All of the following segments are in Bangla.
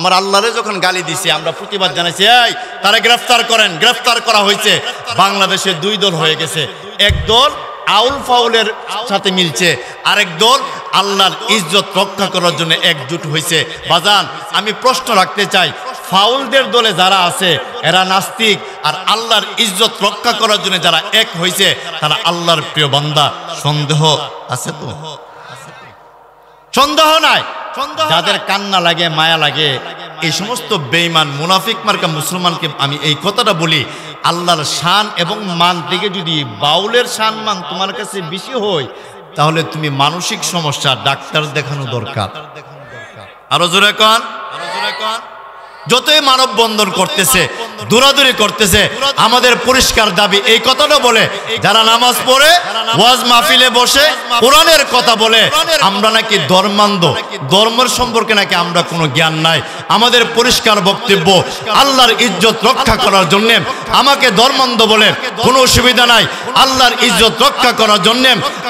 আমার আল্লাহরে যখন গালি দিছি আমরা প্রতিবাদ জানাইছি, এই তারা গ্রেফতার করেন। গ্রেফতার করা হয়েছে। বাংলাদেশে দুই দল হয়ে গেছে, এক দল আউল ফাউলের সাথে মিলছে, আরেক দল আল্লাহর ইজ্জত রক্ষা করার জন্য একজুট হয়েছে। বাজান, আমি প্রশ্ন রাখতে চাই, ফাউলদের দলে যারা আছে এরা নাস্তিক, আর আল্লাহর ইজ্জত রক্ষা করার জন্য যারা এক হয়েছে তারা আল্লাহর প্রিয় বান্দা। সন্দেহ আছে তো? সন্দেহ নাই। যাদের কান্না লাগে, মায়া লাগে, এই সমস্ত বেঈমান মুনাফিক মার্কা মুসলমানকে আমি এই কথাটা বলি, আল্লাহর শান এবং মান থেকে যদি বাউলের শান মান তোমার কাছে বেশি হয়, তাহলে তুমি মানসিক সমস্যা ডাক্তার দেখানো দরকার। আরো জোরে কন। যতই মানববন্ধন করতেছে, দৌড়াদৌড়ি করতেছে, আমাদের পরিষ্কার দাবি এই কথাটা বলে, যারা নামাজ পড়ে ওয়াজ মাহফিলে বসে কোরআনের কথা বলে আমরা নাকি ধর্মান্ধ, ধর্মের সম্পর্কে নাকি আমরা কোনো জ্ঞান নাই। আমাদের পরিষ্কার বক্তব্য, আল্লাহর ইজ্জত রক্ষা করার জন্য আমাকে ধর্মান্ধ বলে কোনো অসুবিধা নাই। আল্লাহর ইজ্জত রক্ষা করার জন্য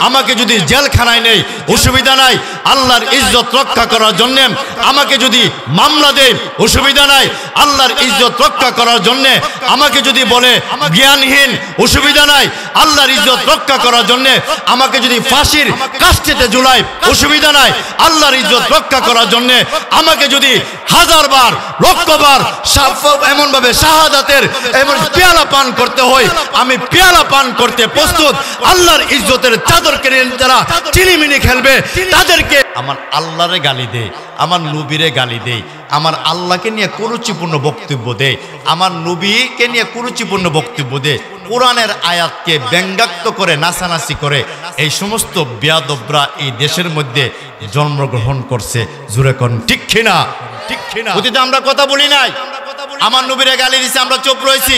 আমাকে যদি জেলখানায় নেই অসুবিধা নাই। আল্লাহর ইজ্জত রক্ষা করার জন্য আমাকে যদি মামলা দেয় অসুবিধা নাই। আল্লাহর ইজ্জত রক্ষা করার জন্য আমাকে যদি বলে জ্ঞানহীন অসুবিধা নাই। আল্লাহর ইজ্জত রক্ষা করার জন্য আমাকে যদি ফাঁসির কাষ্ঠেতে ঝুলায় অসুবিধা নাই। আল্লাহর ইজ্জত রক্ষা করার জন্য আমাকে যদি হাজারবার লক্ষবার এমন ভাবে শাহাদাতের এমন পেয়ালা পান করতে হয়, আমি পেয়ালা পান করতে প্রস্তুত। আল্লাহর ইজ্জতের চাদরকে নিয়ে যারা চিনিমিনি খেলবে তাদেরকে আমার আল্লাহরে গালি দেয়, আমার নবীরে গালি দেয়, আমার আল্লাহকে নিয়ে কুরুচিপূর্ণ বক্তব্য দেয়, আমার নবীকে নিয়ে কুরুচিপূর্ণ বক্তব্য দেয়, কোরআনের আয়াতকে ব্যঙ্গাত্ম করে নাচানাচি করে, এই সমস্ত বেয়াদবরা এই দেশের মধ্যে জন্মগ্রহণ করছে। জোরে কোন ঠিক কিনা? ঠিক কিনা? অতীতে আমরা কথা বলি নাই, আমার নবীরে গালি দিছে আমরা চুপ রয়েছি,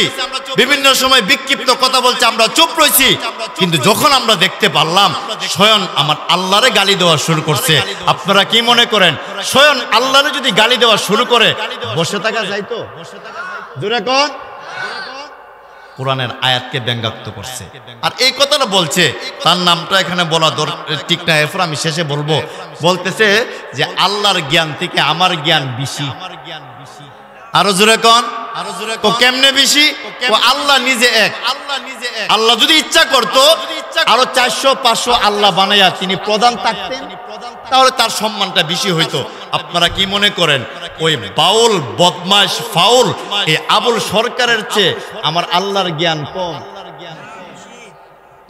বিভিন্ন সময় বিক্ষিপ্ত কথা বলছে আমরা চুপ রয়েছি। কিন্তু যখন আমরা দেখতে পারলাম স্বয়ং আমার আল্লাহরে গালি দেওয়া শুরু করছে, আপনারা কি মনে করেন স্বয়ং আল্লাহরে যদি গালি দেওয়া শুরু করে বসে থাকা যাইতো? জোরে কোন? কোরআনের আয়াতকে ব্যঙ্গাত্ম করছে। আর এই কথাটা বলছে, তার নামটা এখানে বলা ঠিক না, এরপর আমি শেষে বলবো। বলতেছে যে আল্লাহর জ্ঞান থেকে আমার জ্ঞান বেশি। আরো জোরে কোন? তো কেমনে বেশি? আল্লাহ নিজে এক। আল্লাহ যদি ইচ্ছা করতো আরো 400-500 আল্লাহ বানাইয়া তিনি প্রধান থাকতেন, তাহলে তার সম্মানটা বেশি হইতো। আপনারা কি মনে করেন ওই বাউল বদমাশ ফাউল এই আবুল সরকারের চেয়ে আমার আল্লাহর জ্ঞান কম?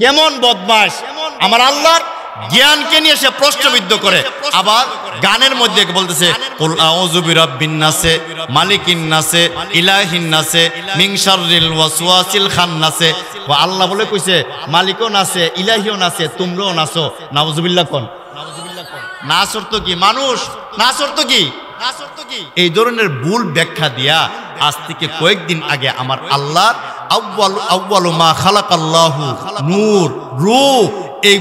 কেমন বদমাশ! আমার আল্লাহর জ্ঞানকে নিয়ে সে প্রশ্নবিদ্ধ করে। আবার গানের মধ্যে বলতেছে কুল আউযু বিরাব্বিন নাসে মালিকিন নাসে ইলাহিন নাসে মিন শাররিল ওয়াসওয়াসিল খান্নাসে। ও আল্লাহ বলে কইছে মালিকও নাসে, ইলাহিও নাসে, তোমরাও নাসো। নাউজুবিল্লাহ কোন? নাস অর্থ কি? মানুষ। নাস অর্থ কি? এই ধরনের ভুল ব্যাখ্যা দিয়া আজ থেকে কয়েকদিন আগে আমার আল্লাহ আউয়ালু মা খালাকাল্লাহু নূর রূহ এই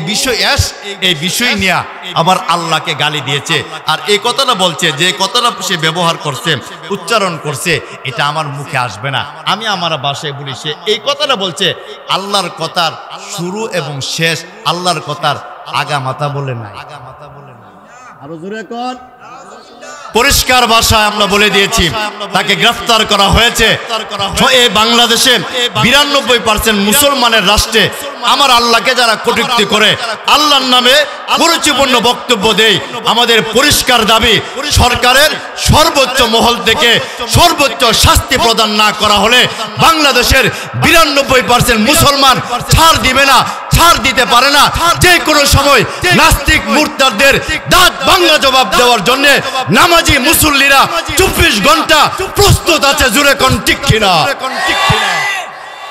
বিষয় নিয়ে আবার আল্লাহকে গালি দিয়েছে। আর এই কথাটা বলছে, যে কথাটা সে ব্যবহার করছে, উচ্চারণ করছে, এটা আমার মুখে আসবে না, আমি আমার ভাষায় বলি। সে এই কথাটা বলছে আল্লাহর কথার শুরু এবং শেষ আল্লাহর কথার আগা মাথা বলে নাই। আরো জোরে কর। পরিষ্কার ভাষায় আমরা বলে দিয়েছি তাকে গ্রেফতার করা হয়েছে। এই বাংলাদেশে 92% মুসলমানের রাষ্ট্রে আমার আল্লাহকে যারা কটূক্তি করে, আল্লাহর নামে কুরুচিপূর্ণ বক্তব্য দেয়, আমাদের পরিষ্কার দাবি সরকারের সর্বোচ্চ মহল থেকে সর্বোচ্চ শাস্তি প্রদান না করা হলে বাংলাদেশের 92% মুসলমান ছাড় দিবে না, ছাড় দিতে পারে না। যে কোনো সময় নাস্তিক মুরতাদদের দাঁত ভাঙা জবাব দেওয়ার জন্য নামাজি মুসল্লিরা 24 ঘন্টা প্রস্তুত আছে। জোরে কোন ঠিক কিনা?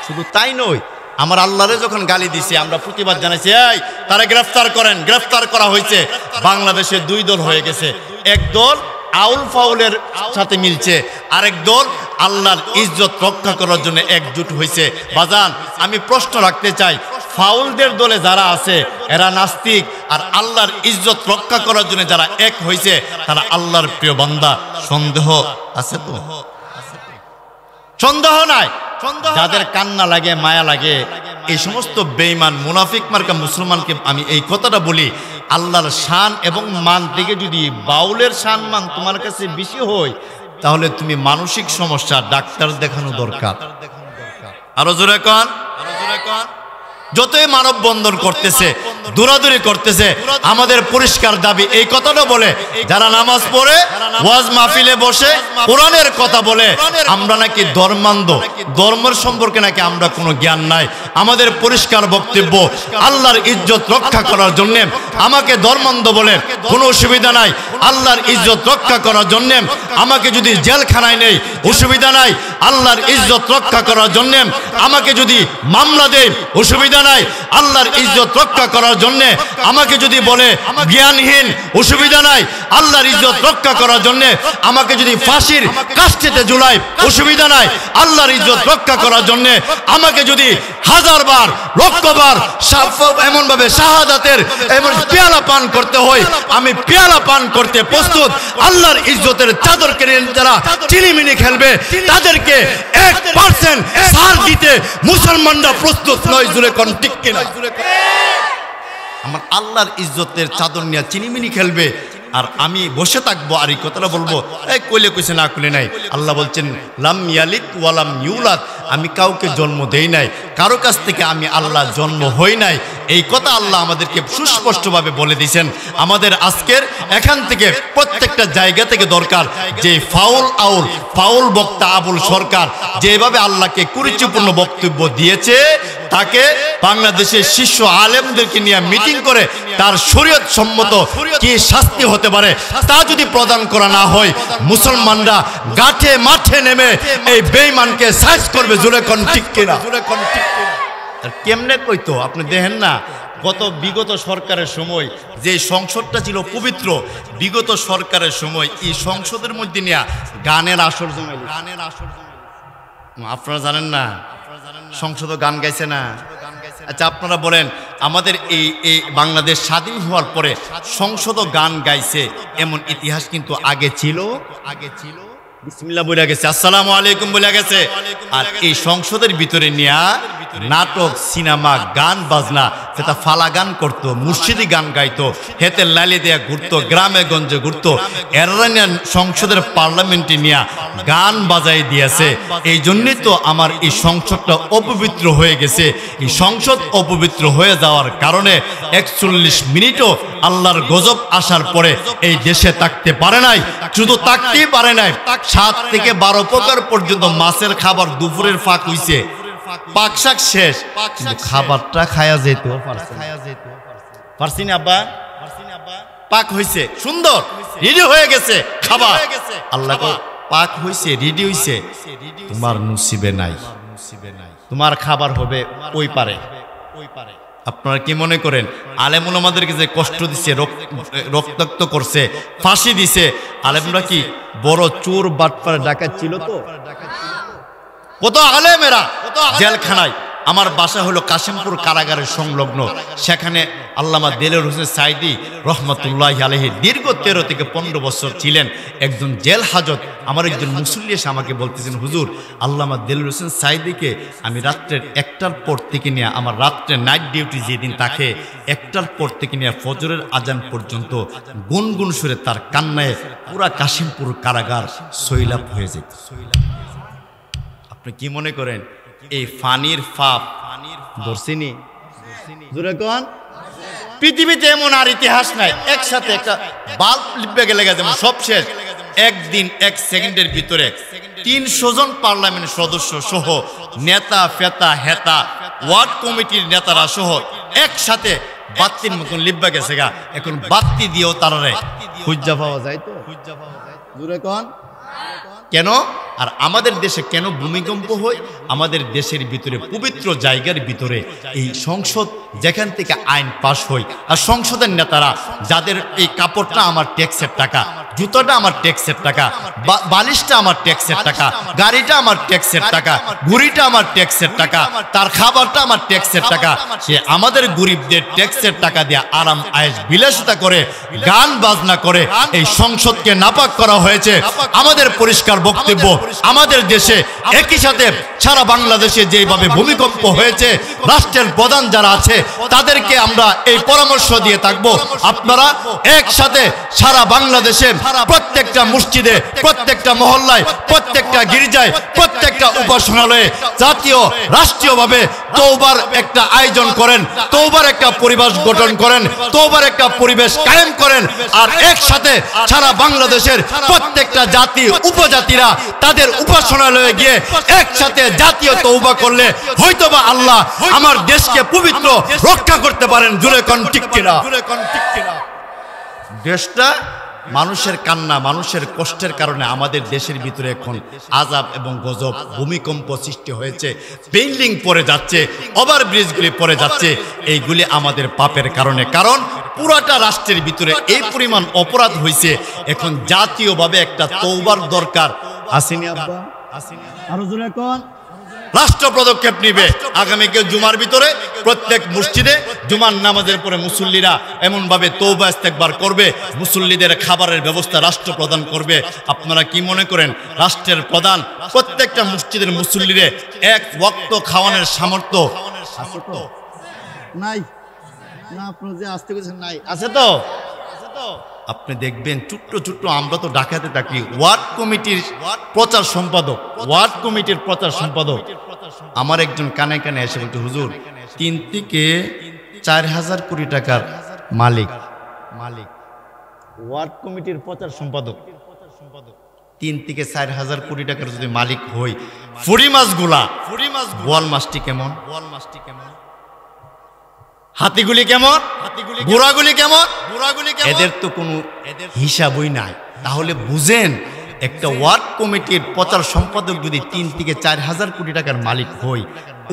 শুধু তাই নয়, আমার আল্লাহরে যখন গালি দিছি আমরা প্রতিবাদ জানাইছি, এই তারা গ্রেফতার করেন। গ্রেফতার করা হয়েছে। বাংলাদেশে দুই দল হয়ে গেছে, এক দল আউল ফাউলের সাথে মিলছে, আরেক দল আল্লাহর ইজ্জত রক্ষা করার জন্য একজুট হয়েছে। বাজান, আমি প্রশ্ন রাখতে চাই, ফাউলদের দলে যারা আছে এরা নাস্তিক, আর আল্লাহর ইজ্জত রক্ষা করার জন্য যারা এক হয়েছে তারা আল্লাহর প্রিয় বান্দা। সন্দেহ আছে তো? সন্দেহ নাই। যাদের কান্না লাগে, মায়া লাগে, এই সমস্ত বেঈমান মুনাফিক মার্কা মুসলমানকে আমি এই কথাটা বলি, আল্লাহর শান এবং মান থেকে যদি বাউলের শান মান তোমার কাছে বেশি হয়, তাহলে তুমি মানসিক সমস্যা ডাক্তার দেখানো দরকার। আরো জোরে কন। যতই মানববন্ধন করতেছে, দৌড়াদৌড়ি করতেছে, আমাদের পরিষ্কার দাবি এই কথাটা বলে, যারা নামাজ পড়ে ওয়াজ মাহফিলে বসে কোরআনের কথা বলে আমরা নাকি ধর্মান্ধ, ধর্মের সম্পর্কে নাকি আমরা কোনো জ্ঞান নাই। আমাদের পরিষ্কার বক্তব্য, আল্লাহর ইজ্জত রক্ষা করার জন্য আমাকে ধর্মান্ধ বলে কোনো অসুবিধা নাই। আল্লাহর ইজ্জত রক্ষা করার জন্য আমাকে যদি জেলখানায় নেই অসুবিধা নাই। আল্লাহর ইজ্জত রক্ষা করার জন্য আমাকে যদি মামলা দেয় অসুবিধা নাই। আল্লাহর ইজ্জত রক্ষা করার জন্য আমাকে যদি বলে জ্ঞানহীন অসুবিধা নাই। আল্লাহর ইজ্জত রক্ষা করার জন্য আমাকে যদি ফাঁসির কাষ্ঠেতে ঝুলায় অসুবিধা নাই। আল্লাহর ইজ্জত রক্ষা করার জন্য আমাকে যদি হাজারবার লক্ষবার এমন ভাবে শাহাদাতের এমন পেয়ালা পান করতে হয়, আমি পেয়ালা পান করতে প্রস্তুত। আল্লাহর ইজ্জতের চাদরকে যারা চিনিমিনি খেলবে তাদেরকে 1% ছাড় দিতে মুসলমানরা প্রস্তুত নয়। জুড়ে কোন ঠিক কিনা? আমার আল্লাহর ইজ্জতের চাদর নিয়ে চিনিমিনি খেলবে আর আমি বসে থাকবো আর এই কথাটা বলবো এই কইলে কইছে না কইলে নাই। আল্লাহ বলছেন লাম ইয়ালিদ ওয়ালাম ইউলাদ, আমি কাউকে জন্ম দেই নাই, কারো কাছ থেকে আমি আল্লাহ জন্ম হই নাই। এই কথা আল্লাহ আমাদেরকে সুস্পষ্টভাবে বলে দিয়েছেন। আমাদের আজকের এখান থেকে প্রত্যেকটা জায়গা থেকে দরকার যে ফাউল বক্তা আবুল সরকার যেভাবে আল্লাহকে কুরুচিপূর্ণ বক্তব্য দিয়েছে, তাকে বাংলাদেশের শীর্ষ আলেমদেরকে নিয়ে মিটিং করে তার শরীয়ত সম্মত কি শাস্তি হতে পারে তা যদি প্রদান করা না হয়, মুসলমানরা গাঠে মাঠে নেমে এই বেঈমানকে সাইজ করবে। জুড়ে কোন ঠিক কিনা? আর কেমনে কইতো আপনি দেখেন না, বিগত সরকারের সময় যে সংসদটা ছিল পবিত্র, বিগত সরকারের সময় এই সংসদের মধ্যে নিয়ে গানের আসর জমাইল। আপনারা জানেন না সংসদ গান গাইছে না? আচ্ছা আপনারা বলেন, আমাদের এই বাংলাদেশ স্বাধীন হওয়ার পরে সংসদ গান গাইছে এমন ইতিহাস কিন্তু আগে ছিল? বিসমিল্লাহ বলে গেছে, আসসালামু আলাইকুম বলে গেছে। আর এই সংসদের ভিতরে নিয়ে নাটক, সিনেমা, গান বাজনা, সেটা ফালা গান করতো, মুর্শিদি গান গাইতো, হেতে লালি দিয়া ঘুরতো, গ্রামে গঞ্জে ঘুরতো। এরা সংসদের পার্লামেন্টে নিয়ে গান বাজাই দিয়েছে। এই জন্যই তো আমার এই সংসদটা অপবিত্র হয়ে গেছে। এই সংসদ অপবিত্র হয়ে যাওয়ার কারণে 41 মিনিটও আল্লাহর গজব আসার পরে এই দেশে থাকতে পারে নাই। শুধু থাকতেই পারে নাই, 7 থেকে 12 প্রকার পর্যন্ত মাছের খাবার দুপুরের ফাঁক হইছে, পাক শাক শেষ, কিন্তু খাবারটা খায়া যেত পারছি না আব্বা। পাক হইছে, সুন্দর রেডি হয়ে গেছে খাবার। আল্লাহ পাক হইছে, রেডি হইছে, তোমার নসিবে নাই, তোমার খাবার হবে ওই পারে। আপনারা কি মনে করেন আলেমুল আমাদেরকে যে কষ্ট দিছে, রক্তাক্ত করছে, ফাঁসি দিছে, আলেমরা কি বড় চোর বাটপার ডাকাত ছিল? তো কত আলেমেরা জেলখানায়। আমার বাসা হলো কাশিমপুর কারাগারের সংলগ্ন, সেখানে আল্লামা দেলোয়ার হোসেন সাইদি রহমতুল্লাহি আলাইহি দীর্ঘ 13 থেকে 15 বছর ছিলেন একজন জেল হাজত। আমার একজন মুসল্লি এসে আমাকে বলতেছেন, হুজুর আল্লামা দেলোয়ার হোসেন সাইদিকে আমি রাত্রের 1টার পর থেকে নিয়ে, আমার রাত্রে নাইট ডিউটি যেদিন থাকে 1টার পর থেকে নিয়ে ফজরের আজান পর্যন্ত গুনগুন সুরে তার কান্নায় পুরা কাশিমপুর কারাগার সৈলাব হয়ে যেত। আপনি কি মনে করেন এই ফানির ফাপ ধরছিনি? পৃথিবীতে এমন আর ইতিহাস নাই একসাথে একটা বাল্ব লিপে গেলে যেমন সব শেষ। একদিন 1 সেকেন্ডের ভিতরে 300 জন পার্লামেন্ট সদস্য সহ নেতা ফেতা হেতা ওয়ার্ড কমিটির নেতারা সহ একসাথে বাত্তির মতন লিপবা গেছে গা। এখন বাত্তি দিয়েও তারা খুঁজা পাওয়া যায় তো? কেন? আর আমাদের দেশে কেন ভূমিকম্প হয়? আমাদের দেশের ভিতরে পবিত্র জায়গার ভিতরে এই সংসদ যেখান থেকে আইন পাশ হয়, আর সংসদের নেতারা যাদের এই কাপড়টা আমার ট্যাক্সের টাকা, জুতোটা আমার ট্যাক্সের টাকা, বালিশটা আমার ট্যাক্সের টাকা, গাড়িটা আমার ট্যাক্সের টাকা, ঘুড়িটা আমার ট্যাক্সের টাকা, তার খাবারটা আমার ট্যাক্সের টাকা, সে আমাদের গরিবদের ট্যাক্সের টাকা দিয়ে আরাম আয়েশ বিলাসিতা করে, গান বাজনা করে এই সংসদকে নাপাক করা হয়েছে। আমাদের পরিষ্কার বক্তব্য, আমাদের দেশে একই সাথে সারা বাংলাদেশে যেভাবে ভূমিকম্প হয়েছে, রাষ্ট্রের প্রধান যারা আছে তাদেরকে আমরা এই পরামর্শ দিয়ে থাকবো, আপনারা একসাথে সারা বাংলাদেশে প্রত্যেকটা মসজিদে, প্রত্যেকটা মহল্লায়, প্রত্যেকটা গির্জায়, প্রত্যেকটা উপাসনালয়ে জাতীয় রাষ্ট্রীয়ভাবে তওবার একটা আয়োজন করেন, তওবার একটা পরিবেশ গঠন করেন, তওবার একটা পরিবেশ কায়েম করেন। আর একসাথে সারা বাংলাদেশের প্রত্যেকটা জাতি উপজাতিরা তাদের উপাসনালয়ে গিয়ে একসাথে জাতীয় তওবা করলে হয়তোবা আল্লাহ আমার দেশকে পবিত্র রক্ষা করতে পারেন। জোরে কোন ঠিক কিনা? দেশটা মানুষের কান্না, মানুষের কষ্টের কারণে আমাদের দেশের ভিতরে এখন আযাব এবং গজব, ভূমিকম্প সৃষ্টি হয়েছে, বিল্ডিং পড়ে যাচ্ছে, ওভারব্রিজগুলি পড়ে যাচ্ছে। এইগুলি আমাদের পাপের কারণে। কারণ পুরাটা রাষ্ট্রের ভিতরে এই পরিমাণ অপরাধ হয়েছে, এখন জাতীয়ভাবে একটা তওবার দরকার। আসেনি আব্বা? আরো জোরে কোন? রাষ্ট্র পদক্ষেপ নিবে। আগামীকে জুমার ভিতরে প্রত্যেক মসজিদে জুমার নামাজের পরে মুসল্লিরা এমনভাবে তওবা ইস্তেগফার করবে, মুসল্লিদের খাবারের ব্যবস্থা রাষ্ট্র প্রদান করবে। আপনারা কি মনে করেন রাষ্ট্রের প্রধান প্রত্যেকটা মসজিদের মুসল্লিরে এক ওয়াক্ত খাওয়ানোর সামর্থ্য আছে তো? নাই না, আপনারা যে আসতে গেছেন নাই, আছে তো? আপনি দেখবেন ছোট্ট ছোট্ট, আমরা তো ঢাকাতে থাকি, ওয়ার্ড কমিটির প্রচার সম্পাদক, ওয়ার্ড কমিটির প্রচার সম্পাদক আমার একজন কানে কানে এসে বলতে, হুজুর 3 থেকে 4,000 কোটি টাকার মালিক, ওয়ার্ড কমিটির প্রচার সম্পাদক 3 থেকে 4,000 কোটি টাকার যদি মালিক হই, ফুরি মাছগুলা, বোয়াল মাছটি কেমন, হাতিগুলি কেমন, ঘোড়াগুলি কেমন, এদের তো কোনো হিসাবই নাই। তাহলে বুঝেন একটা ওয়ার্ড কমিটির প্রচার সম্পাদক যদি 3 থেকে 4,000 কোটি টাকার মালিক হই,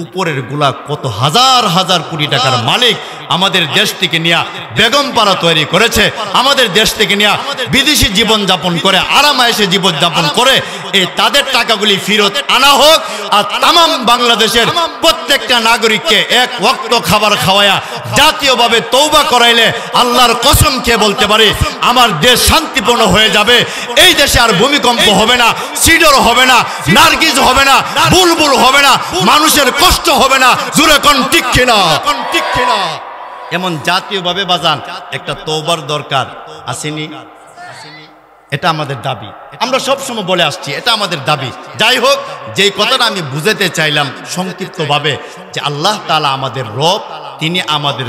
উপরের গুলা কত হাজার হাজার কোটি টাকার মালিক আমাদের দেশ থেকে নিয়ে বেগমপাড়া তৈরি করেছে, আমাদের দেশ থেকে নিয়ে বিদেশি জীবনযাপন করে, আরামায়েশে জীবনযাপন করে। এই তাদের টাকাগুলি ফেরত আনা হোক, আর তামাম বাংলাদেশের প্রত্যেকটা নাগরিককে এক ওয়াক্ত খাবার খাওয়ায়া জাতীয়ভাবে তওবা করাইলে আল্লাহর কসম খেয়ে বলতে পারি আমার দেশ শান্তিপূর্ণ হয়ে যাবে। এই দেশে আর ভূমিকম্প হবে না, সিডর হবে না, নার্গিস হবে না, বুলবুল হবে না, মানুষের কষ্ট হবে না। জোরে কোন ঠিক কিনা? এমন জাতীয়ভাবে বাজান একটা তওবার দরকার। আসেনি? এটা আমাদের দাবি, আমরা সবসময় বলে আসছি, এটা আমাদের দাবি। যাই হোক, যেই কথাটা আমি বুঝাতে চাইলাম সংক্ষিপ্তভাবে, যে আল্লাহ তাআলা আমাদের রব, তিনি আমাদের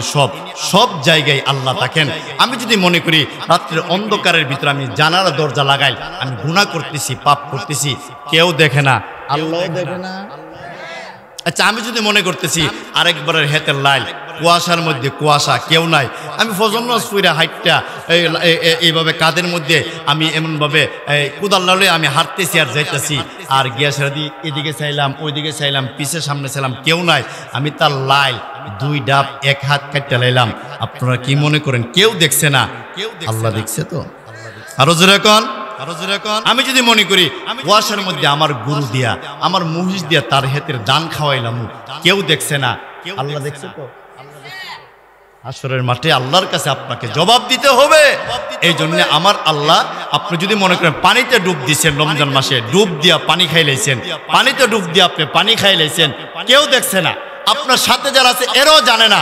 সব জায়গায় আল্লাহ থাকেন। আমি যদি মনে করি রাত্রের অন্ধকারের ভিতরে আমি জানালা দরজা লাগাই, আমি গুনাহ করতেছি, পাপ করতেছি, কেউ দেখে না, আল্লাহ দেখে না। আচ্ছা, আমি যদি মনে করতেছি আরেকবারের হেতের লাইল, কুয়াশার মধ্যে কুয়াশা, কেউ নাই, আমি ফজর নামাজ পড়ে হাইটটা এইভাবে কাদের মধ্যে আমি এমনভাবে কোদাল লালে আমি হাঁটতেছি আর যাইতেছি, আর গিয়া সারাদি এদিকে চাইলাম, ওইদিকে চাইলাম, পিছে সামনে চাইলাম, কেউ নাই, আমি তার লাইল 2 ডাব 1 হাত কাটতে লাইলাম। আপনারা কি মনে করেন কেউ দেখছে না? আল্লাহ দেখছে তো? আরো জোরে কোন? আমি যদি মনে করি কুয়াশার মধ্যে আমার গরু দিয়া, আমার মহিষ দিয়া তার হেতের দান খাওয়াইলাম, কেউ দেখছে না, আল্লাহ দেখছে তো? হাসরের মাঠে আল্লাহর কাছে আপনাকে জবাব দিতে হবে। এই জন্য আমার আল্লাহ, আপনি যদি মনে করেন পানিতে ডুব দিচ্ছেন, রমজান মাসে ডুব দিয়া পানি খাইলাইছেন, পানিতে ডুব দিয়া আপনি পানি খাইলাইছেন, কেউ দেখছে না, আপনার সাথে যারা আছে এরাও জানে না,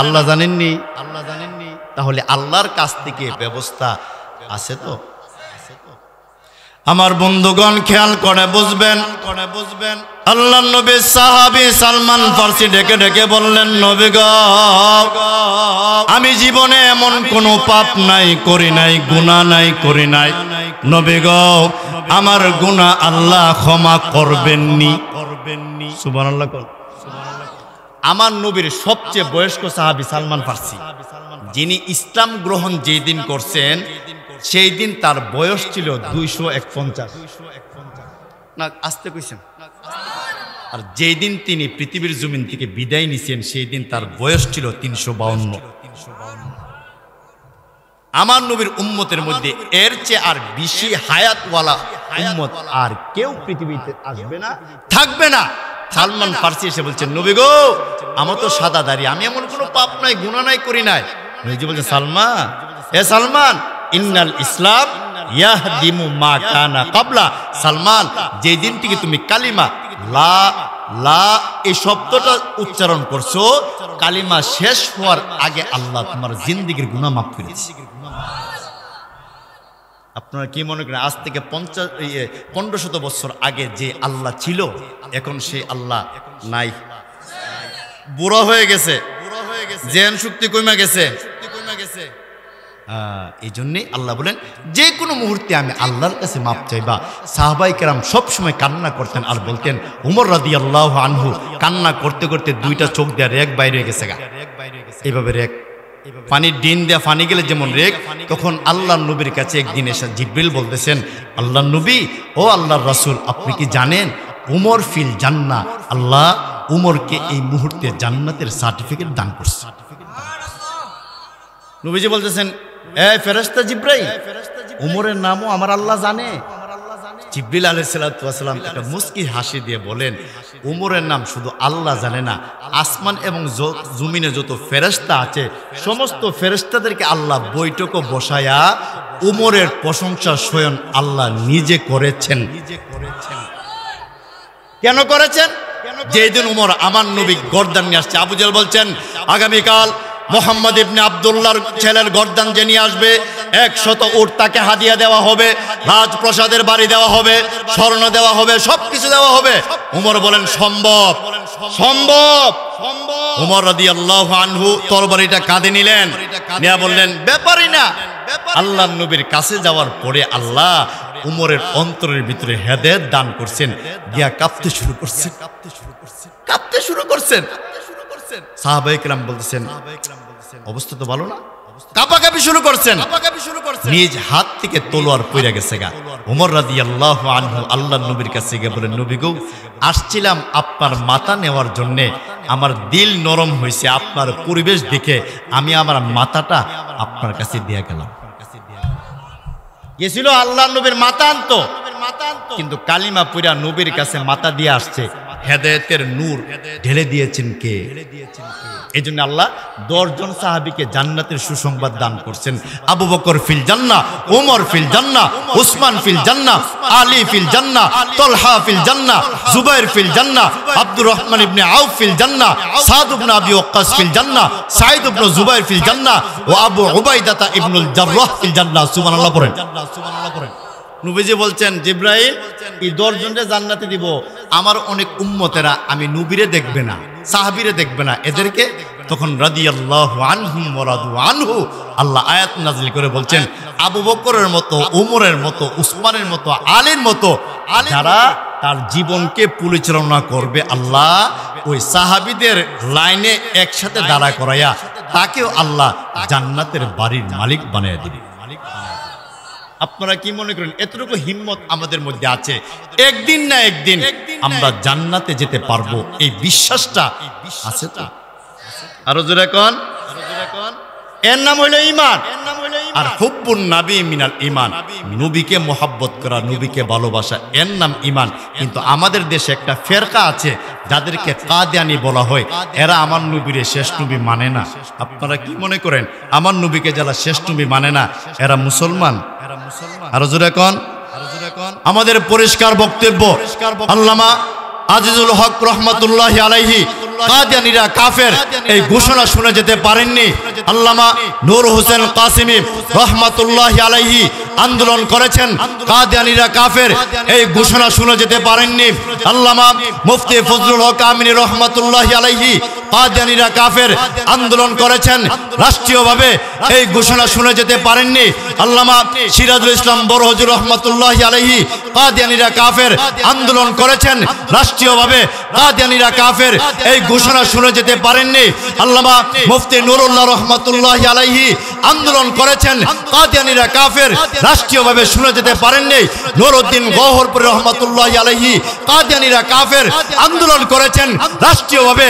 আল্লাহ জানেননি। তাহলে আল্লাহর কাছ থেকে ব্যবস্থা আছে তো? আমার বন্ধুগণ খেয়াল করে বুঝবেন, আল্লাহর নবী সাহাবী সালমান ফারসি ডেকে ডেকে বললেন, নবী গো, আমি জীবনে এমন কোনো পাপ নাই করি নাই, গুনাহ নাই করি নাই, নবী গো আমার গুনাহ আল্লাহ ক্ষমা করবেননি। সুবহানাল্লাহ। আমার নবীর সবচেয়ে বয়স্ক সাহাবী সালমান ফারসি, যিনি ইসলাম গ্রহণ যেই দিন করছেন সেই দিন তার বয়স ছিল 251 না, আসতে কইছেন। আর যেই দিন তিনি পৃথিবীর জমিন থেকে বিদায় নিছেন সেই দিন তার বয়স ছিল 352। আমার নবীর উম্মতের মধ্যে এর চেয়ে আর বেশি হায়াতওয়ালা উম্মত আর কেউ পৃথিবীতে আসবে না, থাকবে না। সালমান ফারসি এসে বলছেন, নবী গো আমার তো সাদা দাড়ি, আমি এমন কোনো পাপ নাই, গুনাহ নাই, করি নাই। নবীজি বলছেন, সালমান, এ সালমান, ইন্নাল ইসলাম ইয়াহদিমু মা কানা ক্বাবলা। সালমান, যেই দিন থেকে তুমি কালিমা লা লা এই শব্দটা উচ্চারণ করছো, কালিমা শেষ হওয়ার আগে আল্লাহ তোমার জিন্দেগীর গুনাহ মাফ করে দিয়েছে। আপনারা কি মনে করেন আজ থেকে 1500 বছর আগে যে আল্লাহ ছিল এখন সেই আল্লাহ নাই, বুড়ো হয়ে গেছে, জ্ঞান শক্তি কমে গেছে। এই জন্যই আল্লাহ বলেন যে কোনো মুহূর্তে আমি আল্লাহর কাছে মাপ চাইবা। সাহাবাই কেরাম সবসময় কান্না করতেন আর বলতেন, উমর রাদিয়াল্লাহু আনহু কান্না করতে করতে দুইটা চোখ দিয়ে রেগ বাইরে গেছে গা, এইভাবে রেগ, পানির ডিন দেয়া পানি গেলে যেমন রেগ, তখন আল্লাহর নবীর কাছে একদিন এসে জিবরিল বলতেছেন, আল্লাহর নবী ও আল্লাহর রাসূল, আপনি কি জানেন উমর ফিল জান্নাহ, আল্লাহ উমরকে এই মুহূর্তে জান্নাতের সার্টিফিকেট দান করছে। নবীজি বলতেছেন, এ ফেরেশতা জিবরাইল, উমরের নামও আমার আল্লাহ জানে। জিবরিল আলাইহিস সালাতু ওয়াস সালাম একটা মুস্কি হাসি দিয়ে বলেন, উমরের নাম শুধু আল্লাহ জানে না, আসমান এবং জমিনে যত ফেরেশতা আছে সমস্ত ফেরেশতাদেরকে আল্লাহ বৈঠকে বসায়া উমরের প্রশংসা স্বয়ং আল্লাহ নিজে করেছেন। কেন করেছেন? যেদিন উমর আমার নবী গর্দান নিয়ে আসছে, আবু জাহেল বলছেন আগামীকাল মোহাম্মদ ইবনে আব্দুল্লাহর ছেলের গর্দান যে নিয়ে আসবে 100 উট তাকে হাদিয়া দেওয়া হবে, রাজপ্রাসাদের বাড়ি দেওয়া হবে, স্বর্ণ দেওয়া হবে, সবকিছু দেওয়া হবে। উমর বলেন সম্ভব, সম্ভব। উমর রাদিয়াল্লাহু আনহু তরবারিটা কাঁধে নিলেন, নিয়ে বললেন ব্যাপারই না। আল্লাহর নবীর কাছে যাওয়ার পরে আল্লাহ উমরের অন্তরের ভিতরে হেদায়েত দান করছেন, গিয়া কাঁপতে শুরু করছেন, কাঁপতে শুরু করছেন। সাহাবায়ে কেরাম বলতেছেন অবস্থা তো ভালো না, কাঁপাকাঁপি শুরু করছেন, নিজ হাত থেকে তলোয়ার পড়ে গেছে গা। উমর রাদিয়াল্লাহু আনহু আল্লাহর নবীর কাছে গিয়ে বলেন, নবী গো, আসছিলাম আপনার মাথা নেওয়ার জন্য, আমার দিল নরম হয়েছে আপনার পরিবেশ দেখে, আমি আমার মাথাটা আপনার কাছে দিয়ে গেলাম। গেছিল আল্লাহর নবীর মাথা আনতো, কিন্তু কালিমা পড়া নবীর কাছে মাথা দিয়ে আসছে, হেদায়েতের নূর ঢেলে দিয়েছেন কে? এই জন্য আল্লাহ 10 জন সাহাবীকে জান্নাতের সুসংবাদ দান করছেন। আবু বকর ফিল জান্নাহ, ওমর ফিল জান্নাহ, উসমান ফিল জান্নাহ, আলী ফিল জান্নাহ, তালহা ফিল জান্নাহ, জুবাইর ফিল জান্নাহ, আব্দুর রহমান ইবনে আউফ ফিল জান্নাহ, সাদ ইবনে আবি ওয়াক্কাস ফিল জান্নাহ, সাঈদ ইবনে জুবাইর ফিল জান্নাহ ও আবু উবাইদা ইবনুল জাররাহ ফিল জান্নাহ। সুবহানাল্লাহ পড়েন। নবীজি বলছেন, জিবরাইল এই 10 জনকে জান্নাতে দিব, আমার অনেক উম্মতেরা আমি নবীরে দেখবে না, সাহাবীরে দেখবে না, এদেরকে। তখন রাদিয়াল্লাহু আনহুম ওয়া রাদু আনহু আল্লাহ আয়াত নাযিল করে বলছেন, আবু বকরের মতো, উমরের মতো, উসমানের মতো, আলীর মতো যারা তার জীবনকে পরিচালনা করবে, আল্লাহ ওই সাহাবীদের লাইনে একসাথে দাঁড়া করাইয়া তাকেও আল্লাহ জান্নাতের বাড়ির মালিক বানিয়ে দিবে। আপনারা কি মনে করেন এতটুকু হিম্মত আমাদের মধ্যে আছে? একদিন না একদিন আমরা জান্নাতে যেতে পারবো, এই বিশ্বাসটা আছে তো? আরো জোরে কোন। এর নাম হইল ঈমান। আর হুব্বুন নবী মিনাল ঈমান, নবীকে মোহাব্বত করা, নবীকে ভালোবাসা, এর নাম ঈমান। কিন্তু আমাদের দেশে একটা ফেরকা আছে যাদেরকে কাদিয়ানি বলা হয়, এরা আমার নবীরে শেষ নবী মানে না। আপনারা কি মনে করেন আমার নবীকে যারা শেষ নবী মানে না এরা মুসলমান? আরো জোরে কোন। আমাদের পরিষ্কার বক্তব্য, আল্লামা আজিজুল হক রহমাতুল্লাহি আলাইহি কাদিয়ানীরা কাফের এই ঘোষণা শুনে যেতে পারেননি। আল্লামা নূর হোসেন কাসিমি রহমাতুল্লাহি আলাইহি আন্দোলন করেছেন, কাদিয়ানীরা কাফের এই ঘোষণা শুনে যেতে পারেননি। আল্লামা মুফতি ফজলুল হক আমিনী রহমাতুল্লাহি আলাইহি কাদিয়ানীরা কাফের আন্দোলন করেছেন, রাষ্ট্রীয়ভাবে এই ঘোষণা শুনে যেতে পারেননি। আল্লামা সিরাজুল ইসলাম বড় হুজুর রহমাতুল্লাহি আলাইহি কাদিয়ানীরা কাফের আন্দোলন করেছেন, রাষ্ট্রীয়ভাবে কাদিয়ানীরা কাফের এই ঘোষণা শুনে যেতে পারেননি। আল্লামা মুফতি নুরুল্লাহ রহমাতুল্লাহি আলাইহি আন্দোলন করেছেন, কাদিয়ানীরা কাফের রাষ্ট্রীয়ভাবে শুনে যেতে পারেননি। নুরউদ্দিন গওহরপুরী রহমাতুল্লাহি আলাইহি কাদিয়ানীরা কাফের আন্দোলন করেছেন, রাষ্ট্রীয়ভাবে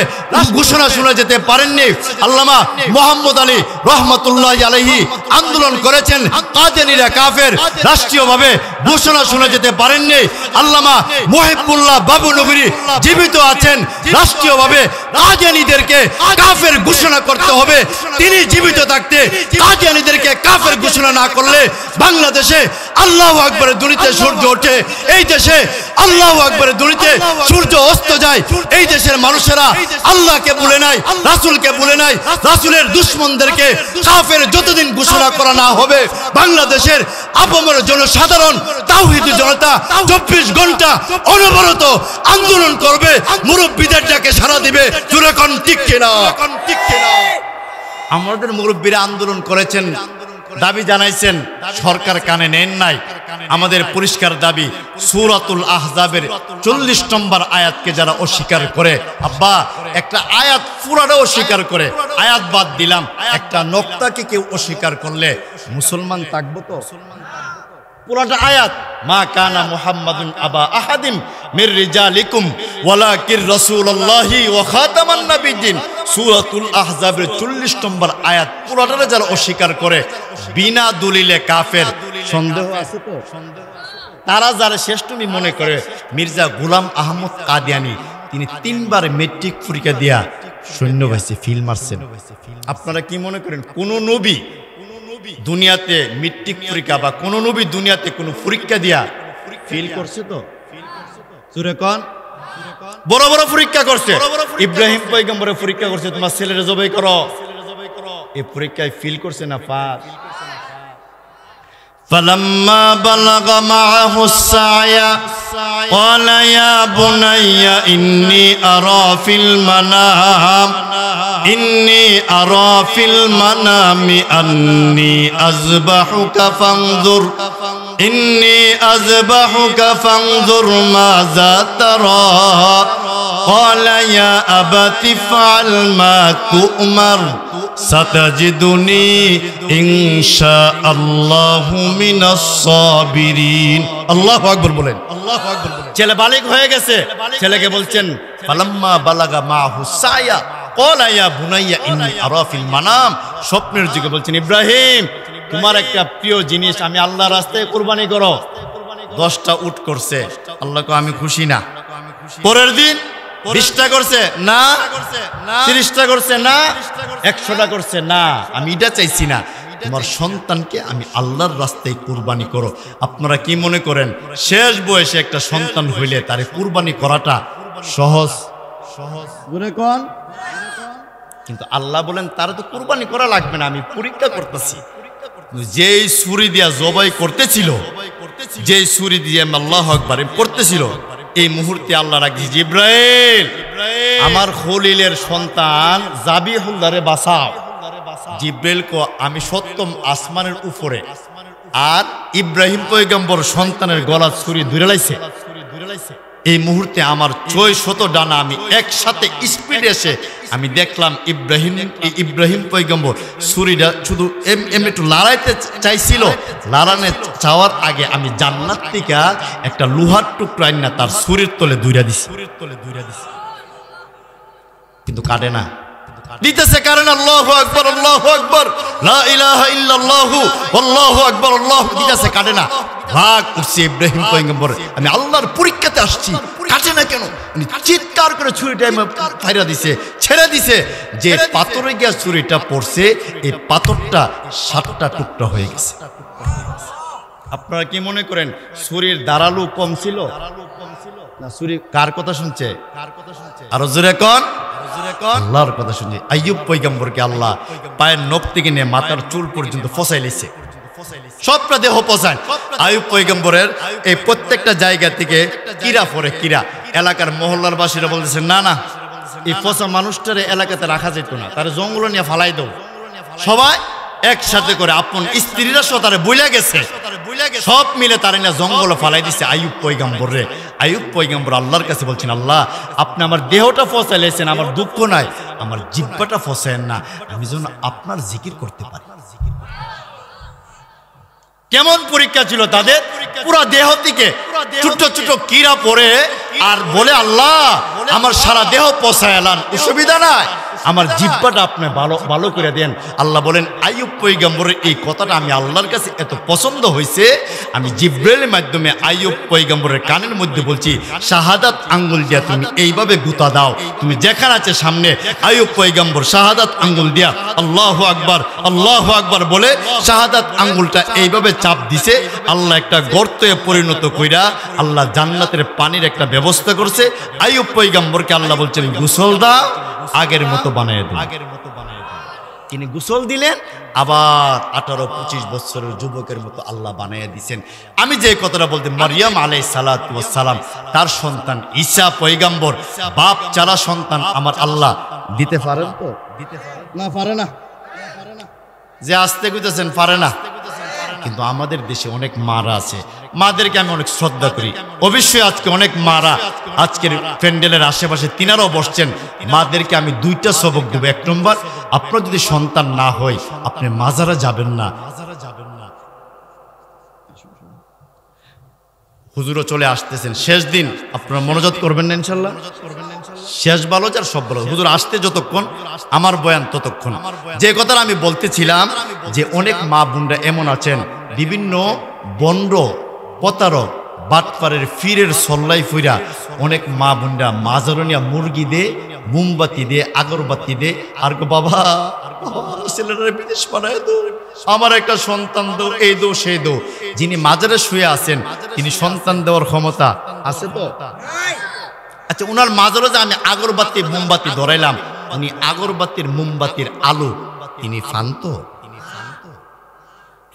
ঘোষণা শুনে যেতে পারেননি। আল্লামা মোহাম্মদ আলী রহমাতুল্লাহি আলাইহি আন্দোলন করেছেন, কাদিয়ানীরা কাফের রাষ্ট্রীয়ভাবে ঘোষণা শুনে যেতে পারেননি। আল্লামা মুহিবুল্লাহ বাবু নগরী জীবিত আছেন, রাষ্ট্রীয়ভাবে কাদিয়ানীদেরকে কাফের ঘোষণা করতে হবে। তিনি জীবিত থাকতে কাদিয়ানীদেরকে কাফের ঘোষণা না করলে বাংলাদেশে আল্লাহু আকবারের ধ্বনিতে সূর্য ওঠে, এই দেশে আল্লাহু আকবারের ধ্বনিতে সূর্য অস্ত যায়। এই দেশের মানুষেরা আল্লাহকে ভুলে নাই, রাসূলকে ভুলে নাই। রাসূলের দুশমনদেরকে কাফের যতদিন ঘোষণা করা না হবে, বাংলাদেশের আপামর জনসাধারণ তাওহীদি জনতা 24 ঘন্টা অনবরত আন্দোলন করবে, মুরব্বিদের ডাকে সাড়া দিবে। জোরে কোন ঠিক কিনা? আমাদের মুরব্বীরা আন্দোলন করেছেন, দাবি জানাইছেন, সরকার কানে নেন নাই। আমাদের পরিষ্কার দাবি, সূরাতুল আহজাবের 40 নম্বর আয়াতকে যারা অস্বীকার করে, আব্বা একটা আয়াত পুরাটা অস্বীকার করে, আয়াত বাদ দিলাম, একটা নক্তাকে কেউ অস্বীকার করলে মুসলমান থাকবো তো? পুরাটা আয়াত, মা কানা মুহাম্মাদুন আবা আহাদিম মির রিজালিকুম ওয়ালাকির রাসূলুল্লাহি ওয়া খাতামান নাবিয়্যিন, সূরাতুল আহজাবের 40 নম্বর আয়াত পুরাটা যারা অস্বীকার করে বিনা দলিলে কাফের। সন্দেহ আছে তো? তারা যারা শ্রেষ্ঠমি মনে করে, মির্জা গোলাম আহমদ কাদিয়ানী তিনি 3 বার মেট্রিক পরীক্ষা দিয়া সৈন্যবাহিনী ফিল মারছেন। আপনারা কি মনে করেন কোন নবী দুনিয়াতে মেট্রিক পরীক্ষা বা কোন নবী দুনিয়াতে কোন পরীক্ষা দিয়া ফেল করছে? তো জোরে কোন? বড় বড় পরীক্ষা করছে। ইব্রাহিম পয়গম্বরের পরীক্ষা করছে, তোমার ছেলেরে জবাই করো, এই পরীক্ষায় ফেল করছে না পাস? فلما بلغ معه السعي قال يا بني إني أرى في المنام أني أذبحك فانظر ماذا ترى قال يا أبت افعل ما تؤمر ستجدني إن شاء الله من الصابرين। আল্লাহু আকবার বলেন। ছেলে বালিগ হয়ে গেছে, ছেলেকে বলছেন ফালাম্মা বালাগা মাহু সায়া ক্বালা ইয়া বুনাইয়া ইন্নী আরা ফিল মানাম, স্বপ্নের যুগে বলছেন ইব্রাহিম তোমার একটা প্রিয় জিনিস আমি আল্লাহর রাস্তায় কুরবানি করো। 10টা উট করছে, আল্লাহকে আমি খুশি না। পরের দিন 20টা করছে না, 30টা করছে না, 100টা করছে না, আমি এটা চাইছি না, তোমার সন্তানকে আমি আল্লাহর রাস্তায় কুরবানি করো। আপনারা কি মনে করেন শেষ বয়সে একটা সন্তান হইলে তারে কুরবানি করাটা সহজ? বলে কোন? কিন্তু আল্লাহ বলেন তারা তো কুরবানি করা লাগবে না, আমি পরীক্ষা করতেছি। যেই ছুরি দিয়া জবাই করতেছিল, যেই ছুরি দিয়ে আল্লাহু আকবার করতেছিল, এই মুহূর্তে আল্লাহ রাখছি জিব্রাইল আমার খলিলের সন্তান জাবিহুল্লাহরে বাঁচাও। জিব্রাইল কো আমি সপ্তম আসমানের উপরে, আর ইব্রাহিম পয়গম্বর সন্তানের গলা ছুরি ধরে লাইছে। এই মুহূর্তে আমার 600 ডানা আমি একসাথে স্পিডে এসে আমি দেখলাম ইব্রাহিম পয়গম্বর ছুরিটা শুধু এমনি একটু লড়াইতে চাইছিল, লড়ানে চাওয়ার আগে আমি জান্নাত থেকে একটা লোহার টুকরা আইনা তার ছুরির তলে দুইরা দিছি, কিন্তু কাটে না, দিতেছে কারণ আল্লাহু আকবার আল্লাহু আকবার লা ইলাহা ইল্লাল্লাহু আল্লাহু আকবার আল্লাহু, দিতেছে কাটে না। ভাগ করছে ইব্রাহিম পয়গম্বর আমি আল্লাহর পরীক্ষাতে আসছি, কাটে না কেন? উনি চিৎকার করে ছুরিটা ফাইরা দিছে, ছেড়ে দিছে, যে পাথরে গিয়া ছুরিটা পড়ছে এই পাথরটা 7টা টুকরা হয়ে গেছে। আপনারা কি মনে করেন ছুরির ধারালো কম ছিল না ছুরি কার কথা শুনছে? আরো জোরে কোন? আল্লাহর কথা শুনছে। আইয়ুব পয়গম্বরকে আল্লাহ পায়ের নখ থেকে নিয়ে মাথার চুল পর্যন্ত ফসাই লিছে, সবটা দেহ পচায়। আইয়ুব পয়গম্বরের এই প্রত্যেকটা জায়গা থেকে কিরা পরে, কিরা এলাকার মহল্লার বাসীরা বলতেছে না না এই পচা মানুষটারে এলাকাতে রাখা যেত না, তারা জঙ্গল নিয়ে ফালাই দাও। সবাই একসাথে করে আপন স্ত্রীরা সহ তারে বইলা গেছে, সব মিলে তারা না জঙ্গলে ফালাই দিছে আইয়ুব পয়গম্বর রে। আইয়ুব পয়গম্বর আল্লাহর কাছে বলছেন আল্লাহ আপনি আমার দেহটা ফসাইলেছেন, আমার দুঃখ নাই, আমার জিহ্বাটা ফসায়েন না, আমি যেন আপনার জিকির করতে পারি। কেমন পরীক্ষা ছিল তাদের, পুরো দেহ থেকে ছোট ছোট কিরা পড়ে আর বলে আল্লাহ আমার সারা দেহ পচায় এলান, অসুবিধা নাই, আমার জিহ্বাটা আপনি ভালো ভালো করে দেন। আল্লাহ বলেন আইয়ুব পয়গম্বরের এই কথাটা আমি আল্লাহর কাছে এত পছন্দ হয়েছে, আমি জিব্রাইলের মাধ্যমে আইয়ুব পয়গম্বরের কানের মধ্যে বলছি, শাহাদাত আঙ্গুল দিয়া তুমি এইভাবে গুতা দাও। তুমি যেখানে আছে সামনে আইয়ুব পয়গম্বর শাহাদাত আঙ্গুল দিয়া আল্লাহু আকবার বলে শাহাদাত আঙ্গুলটা এইভাবে চাপ দিছে। আল্লাহ একটা গর্তে পরিণত কইরা আল্লাহ জান্নাতের পানির একটা ব্যবস্থা করছে। আইয়ুব পয়গম্বরকে আল্লাহ বলছেন গোসল দাও, আগের মতো বানিয়ে দাও। তিনি গোসল দিলেন, আবার 18-25 বছরের যুবকের মতো আল্লাহ বানিয়ে দিয়েছেন। আমি যে কথাটা বলতে, মারিয়াম আলাইহিস সালাতু ওয়াস সালাম তার সন্তান ঈসা পয়গম্বর, বাপ ছাড়া সন্তান আমার আল্লাহ দিতে পারেন তো? দিতে পারেন না? পারে না। যে আসতে কইতেছেন পারে না। কিন্তু আমাদের দেশে অনেক মারা আছে, মাদেরকে আমি অনেক শ্রদ্ধা করি। অবশ্যই আজকে অনেক মারা আজকের প্যান্ডেলের আশেপাশে তিনারাও বসছেন, মাদেরকে আমি 2টা সবক দেবো। 1 নম্বর, আপনার যদি সন্তান না হয় আপনি মাজারে যাবেন না। হুজুরও চলে আসতেছেন, শেষ দিন আপনারা মনোযোগ করবেন না ইনশাল্লাহ। শেষ ভালো যার সব ভালো। হুজুর আসতে যতক্ষণ আমার বয়ান ততক্ষণ। যে কথাটা আমি বলতেছিলাম যে অনেক মা বোনরা এমন আছেন, বিভিন্ন বন্ড প্রতারক বাটপারের ফিরের সল্লাই ফুইরা অনেক মা বোনরা মাজারনিয়া মুরগি দে, মোমবাতি দে, আগরবাতি দে, আর গো বাবা ছেলেরা বিদেশ পাঠায় দো, আমার একটা সন্তান দো, এই দো সেই দো। যিনি মাজারে শুয়ে আছেন তিনি সন্তান দেওয়ার ক্ষমতা আছে তো? আচ্ছা, ওনার মাজারে যে আমি আগরবাতি মোমবাতি ধরাইলাম, উনি আগরবাতির মোমবাতির আলো তিনি ফান্ত?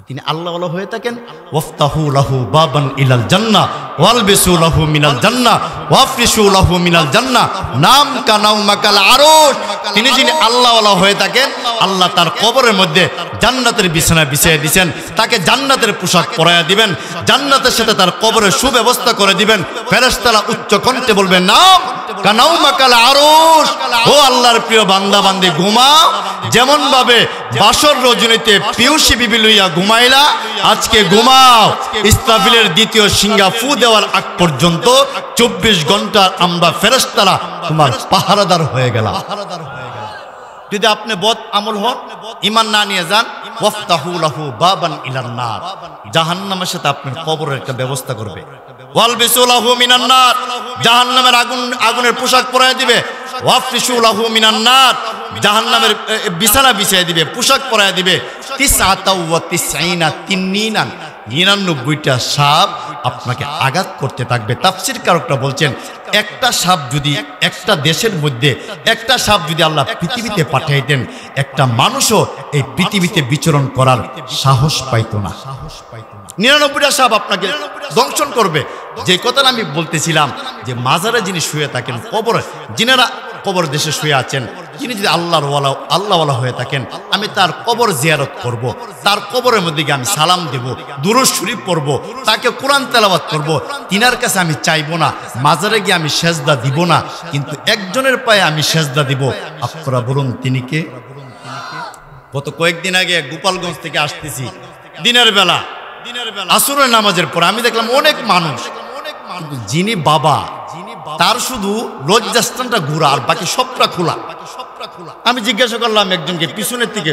তিনি আল্লাহ ওয়ালা হয়ে থাকেন, ওয়াফতাহু লাহু বাবান ইলাল জান্নাহ ওয়ালবিসু লাহু মিনাল জান্নাহ ওয়াফরিশু লাহু মিনাল জান্নাহ নাম কানাউমাকাল আরশ। তিনি যিনি আল্লাহ ওয়ালা হয়ে থাকেন, আল্লাহ তার কবরের মধ্যে জান্নাতের বিছানা বিছিয়ে দিবেন, তাকে জান্নাতের পোশাক পরাইয়া দিবেন, জান্নাতের সাথে তার কবরের সুব্যবস্থা করে দিবেন। ফেরেশতারা উচ্চ কণ্ঠে বলবেন নাম কানাউমাকাল আরশ। ও আল্লাহর প্রিয় বান্দা বান্দি, ঘুমাও। যেমন ভাবে বাসর রজনীতে পিউসি বিবি লইয়া ঘুমাইলা, আজকে ঘুমাও। ইসরাফিলের দ্বিতীয় সিংহা ফু দেওয়ার আগ পর্যন্ত 24 ঘন্টা আমরা ফেরেশতারা তোমার পাহারাদার হয়ে গেলাম। যদি আপনি বদ আমল হন, ঈমান না নিয়ে যান, ওয়াফতাহু লাহু বাবান ইলান নার, জাহান্নামের সাথে আপনার কবরের একটা ব্যবস্থা করবে। ওয়ালবিসু লাহু মিনান নার, জাহান্নামের আগুনের পোশাক পরায় দিবে। ওয়াফরিশু লাহু মিনান নার, জাহান্নামের বিছানা বিছিয়ে দিবে, পোশাক পরায় দিবে। 99টা সাপ আপনাকে আঘাত করতে থাকবে। তাফসীর কারকরা বলছেন, একটা সাপ যদি একটা দেশের মধ্যে, একটা সাপ যদি আল্লাহ পৃথিবীতে পাঠাইতেন, একটা মানুষও এই পৃথিবীতে বিচরণ করার সাহস পাইত না। 99টা সাপ আপনাকে দংশন করবে। যে কথা আমি বলতেছিলাম যে মাজারে যিনি শুয়ে থাকেন, কবরে যিনারা কবর দেশে শুয়ে আছেন, তিনি যদি আল্লাহওয়ালা হয়ে থাকেন, আমি তার কবর জিয়ারত করব, তার কবরের মধ্যে গিয়ে আমি সালাম দেব, দুরূদ শরীফ পড়ব, তাকে কোরআন তেলাওয়াত করব। তিনার কাছে আমি চাইবো না, মাজারে গিয়ে আমি সেজদা দিব না, কিন্তু একজনের পায়ে আমি সেজদা দিব। আপনারা বলুন তিনি কে? গত কয়েকদিন আগে গোপালগঞ্জ থেকে আসতেছি, দিনের বেলা আসরের নামাজের পর আমি দেখলাম অনেক মানুষ, যিনি বাবা তার শুধু লজ্জাস্থানটা ঘোরা আর বাকি সবটা খোলা। আমি জিজ্ঞাসা করলাম একজনকে পিছনের থেকে,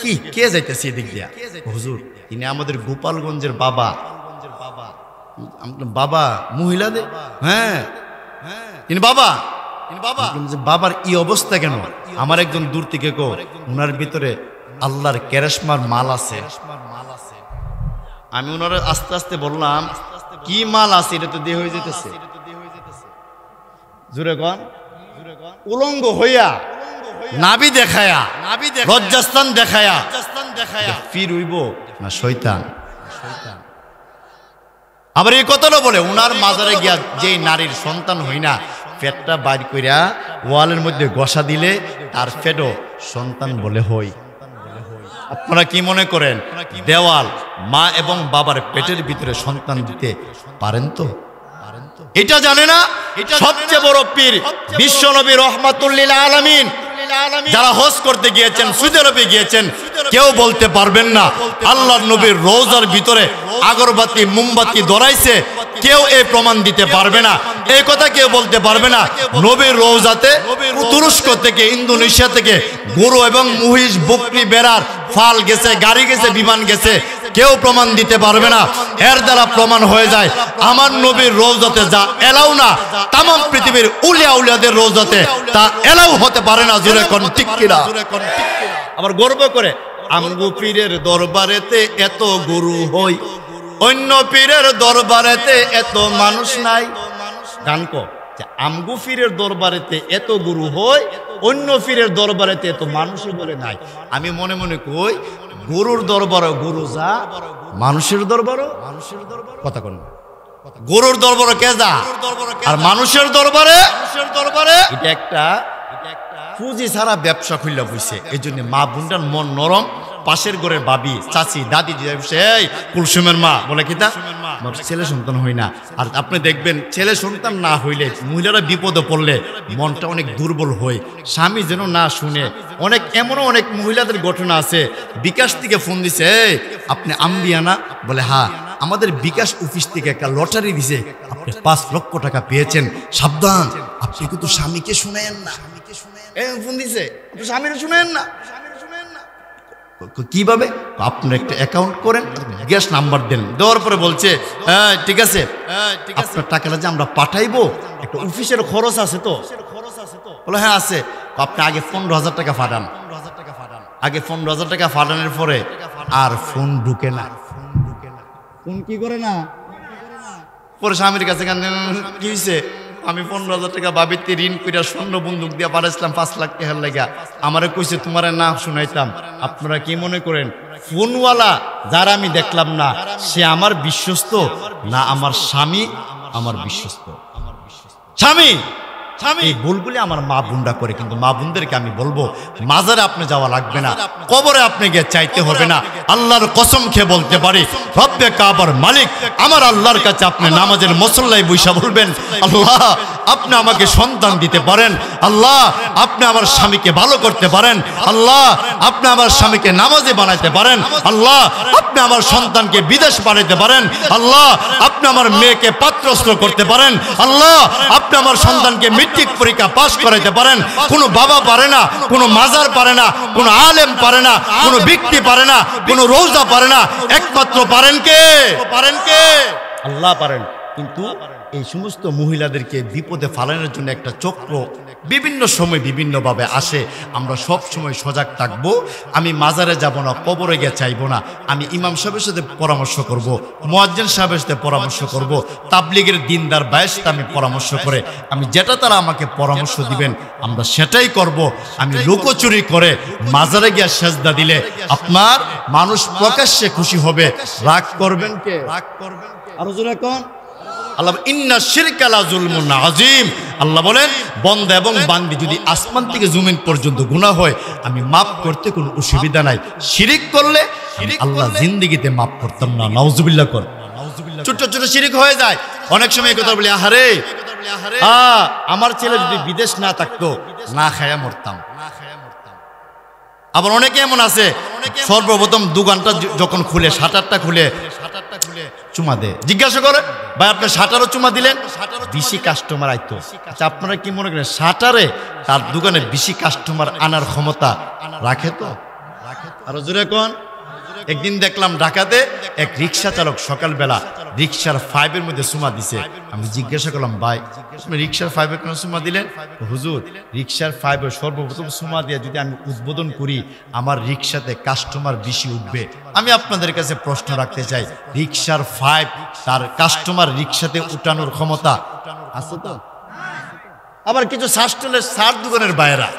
কি কে যাইতেছে এদিক দিয়া? হুজুর তিনি আমাদের গোপালগঞ্জের বাবা। বাবা মহিলাদের? হ্যাঁ তিনি বাবা। বাবার এই অবস্থা কেন? আমার একজন দূর থেকে কো, ওনার ভিতরে আল্লাহর কেরেশমার মাল আছে। আমি ওনারা আস্তে আস্তে বললাম, কি মাল আছে? এটা তো দেহ হয়ে যেতেছে। জুড়ে কন, উলঙ্গ হইয়া, নাভি দেখায়া, লজ্জাস্থান দেখায়া ফির হইব না শয়তান? আবার এই কথাটা বলে, উনার মাজারে গিয়া যে নারীর সন্তান হই না, পেটটা বাইর কইরা ওয়ালের মধ্যে ঘষা দিলে তার পেটও সন্তান বলে হই। আপনারা কি মনে করেন দেওয়াল মা এবং বাবার পেটের ভিতরে সন্তান দিতে পারেন তো? এটা জানে না সবচেয়ে বড় পীর বিশ্বনবী রহমাতুল লিল আলামিন যারা হজ করতে গিয়েছেন, সৌদি আরবে গিয়েছেন, কেউ বলতে পারবেন না আল্লাহর নবীর রওজার ভিতরে আগরবাতি মোমবাতি ধরাইছে। কেউ এই প্রমাণ দিতে পারবে না, এই কথা কেউ বলতে পারবে না। নবীর রওজাতে তুরস্ক থেকে, ইন্দোনেশিয়া থেকে গরু এবং মহিষ, বকরি, বেড়ার ফাল গেছে, গাড়ি গেছে, বিমান গেছে, কেউ প্রমাণ দিতে পারবে না। এর দ্বারা প্রমাণ হয়ে যায় আমার নবীর রওজাতে যা এলাও না, তাম পৃথিবীর উলিয়া উলিয়াদের রওজাতে তা এলাও হতে পারে না। জোরে কোন ঠিক কিনা? আবার গর্ব করে আমগো পীরের দরবারেতে এত গরু হই, অন্য পীরের দরবারেতে এত মানুষ নাই। গান কো যে আমগো পীরের দরবারেতে এত গরু হয়, অন্য পীরের দরবারেতে এত মানুষই বলে নাই। আমি মনে মনে কই গরুর দরবারও গরু যা, মানুষের দরবারও মানুষের দরবার। কথা কোন গরুর দরবারও কে যা, আর মানুষের দরবারে এটা একটা পুঁজি ছাড়া ব্যবসা খুললা বইছে। এই জন্য মা বোনটার মন নরম। পাশের ঘরের ভাবি, চাচি, দাদি এই কুলসুমের মা বলে কিতা ছেলে সন্তান হই না। আর আপনি দেখবেন ছেলে সন্তান না হইলে মহিলারা বিপদে পড়লে মনটা অনেক দুর্বল হয়, স্বামী যেন না শুনে। এমনও অনেক মহিলাদের ঘটনা আছে, বিকাশ থেকে ফোন দিছে, এই আপনি আম্বিয়া না? বলে হ্যাঁ, আমাদের বিকাশ অফিস থেকে একটা লটারি দিছে, আপনি 5 লক্ষ টাকা পেয়েছেন, সাবধান আপনি কিন্তু স্বামীকে শুনেন না। ফোন দিছে, স্বামীরা শুনেন না। কিভাবে? আপনার একটা অ্যাকাউন্ট করেন, গ্যাস নাম্বার দেন, দেওয়ার পরে বলছে হ্যাঁ ঠিক আছে, আপনার টাকাটা যে আমরা পাঠাইবো, একটা অফিসের খরচ আছে তো। বলে হ্যাঁ আছে। আপনি আগে 15,000 টাকা পাঠান। আগে 15,000 টাকা পাঠানোর পরে আর ফোন ঢুকে না। ফোন কি করে না? পরে স্বামীর কাছে কি হয়েছে? আমি 15,000 টাকা বাবিতে ঋণ কইরা স্বর্ণ বন্দুক দিয়ে পাঠাইছিলাম 5 লাখ টাকার লাগা। আমারে কইছে তোমারে না শুনাইতাম। আপনারা কি মনে করেন ফোনওয়ালা যারা আমি দেখলাম না, সে আমার বিশ্বস্ত না আমার স্বামী আমার বিশ্বস্ত? স্বামী। এই ভুলগুলি আমার মা বোনরা করে। কিন্তু মা বোনদেরকে আমি বলবো, মাজারে আপনি যাওয়া লাগবে না, কবরে আপনি গিয়ে চাইতে হবে না। আল্লাহর কসম খেয়ে বলতে পারি, রব্বে কাবার মালিক আমার আল্লাহর কাছে আপনি নামাজের মুসল্লায় বৈশা বলবেন, আল্লাহ আপনি আমাকে সন্তান দিতে পারেন, আল্লাহ আপনি আমার স্বামীকে ভালো করতে পারেন, আল্লাহ আপনি আমার স্বামীকে নামাজে বানাইতে পারেন, আল্লাহ আপনি আমার সন্তানকে বিদেশ পাঠাইতে পারেন, আল্লাহ আপনি আমার মেয়েকে পাত্রস্থ করতে পারেন, আল্লাহ আপনি আমার সন্তানকে মেট্রিক পরীক্ষা পাস করাইতে পারেন। কোনো বাবা পারে না, কোনো মাজার পারে না, কোনো আলেম পারে না, কোনো ব্যক্তি পারে না, কোনো রোজা পারে না, একমাত্র পারেন কে? আল্লাহ পারেন। কিন্তু এই সমস্ত মহিলাদেরকে বিপদে ফালানোর জন্য একটা চক্র বিভিন্ন সময় বিভিন্নভাবে আসে। আমরা সব সময় সজাগ থাকব। আমি মাজারে যাব না, কবরে গিয়ে চাইব না, আমি ইমাম সাহেবের সাথে পরামর্শ করব, মুয়াজ্জিন সাহেবের সাথে পরামর্শ করব, তাবলিগের দিনদার ভাইয়ের সাথে আমি পরামর্শ করে আমি যেটা তারা আমাকে পরামর্শ দিবেন আমরা সেটাই করব। আমি লুকোচুরি করে মাজারে গিয়ে সেজদা দিলে আপনার মানুষ প্রকাশ্যে খুশি হবে, রাগ করবেন কে? আরো জোরে কোন আল্লাহ, ইন্না শিরকা লা যুলমুন আযীম। আল্লাহ বলেন বান্দা এবং বান্দি যদি আসমান থেকে জমিন পর্যন্ত গুনাহ হয় আমি মাফ করতে কোনো অসুবিধা নাই। শিরিক করলে আল্লাহ জিন্দেগিতে মাফ করতাম না। নাউজুবিল্লাহ কর। ছোট ছোট শিরিক হয়ে যায়। অনেক সময় এই কথা বলি, আহারে আমার ছেলে যদি বিদেশ না থাকতো না খায়া মরতাম। আবার অনেকে এমন আছে সর্বপ্রথম দোকানটা যখন খুলে, শাটারটা খুলে চুমা দে, জিজ্ঞাসা করে ভাই আপনি শাটারও চুমা দিলেন? বেশি কাস্টমার আইতো। আচ্ছা আপনারা কি মনে করেন শাটারে তার দোকানে বেশি কাস্টমার আনার ক্ষমতা রাখে? তো আরো জোরে কোন। একদিন দেখলাম ঢাকাতে এক রিক্সা চালক সকালবেলা রিক্সার 5-এর মধ্যে চুমা দিছে। আমি জিজ্ঞাসা করলাম ভাই আপনি রিক্সার 5-এ কেন চুমা দিলেন? হুজুর রিক্সার 5-এ সর্বপ্রথম চুমা দিয়ে যদি আমি উদ্বোধন করি আমার রিক্সাতে কাস্টমার বেশি উঠবে। আমি আপনাদের কাছে প্রশ্ন রাখতে চাই, রিক্সার 5 তার কাস্টমার রিক্সাতে উঠানোর ক্ষমতা আছে তো? আবার কিছু শাসটলের সার দোকানের বাইরা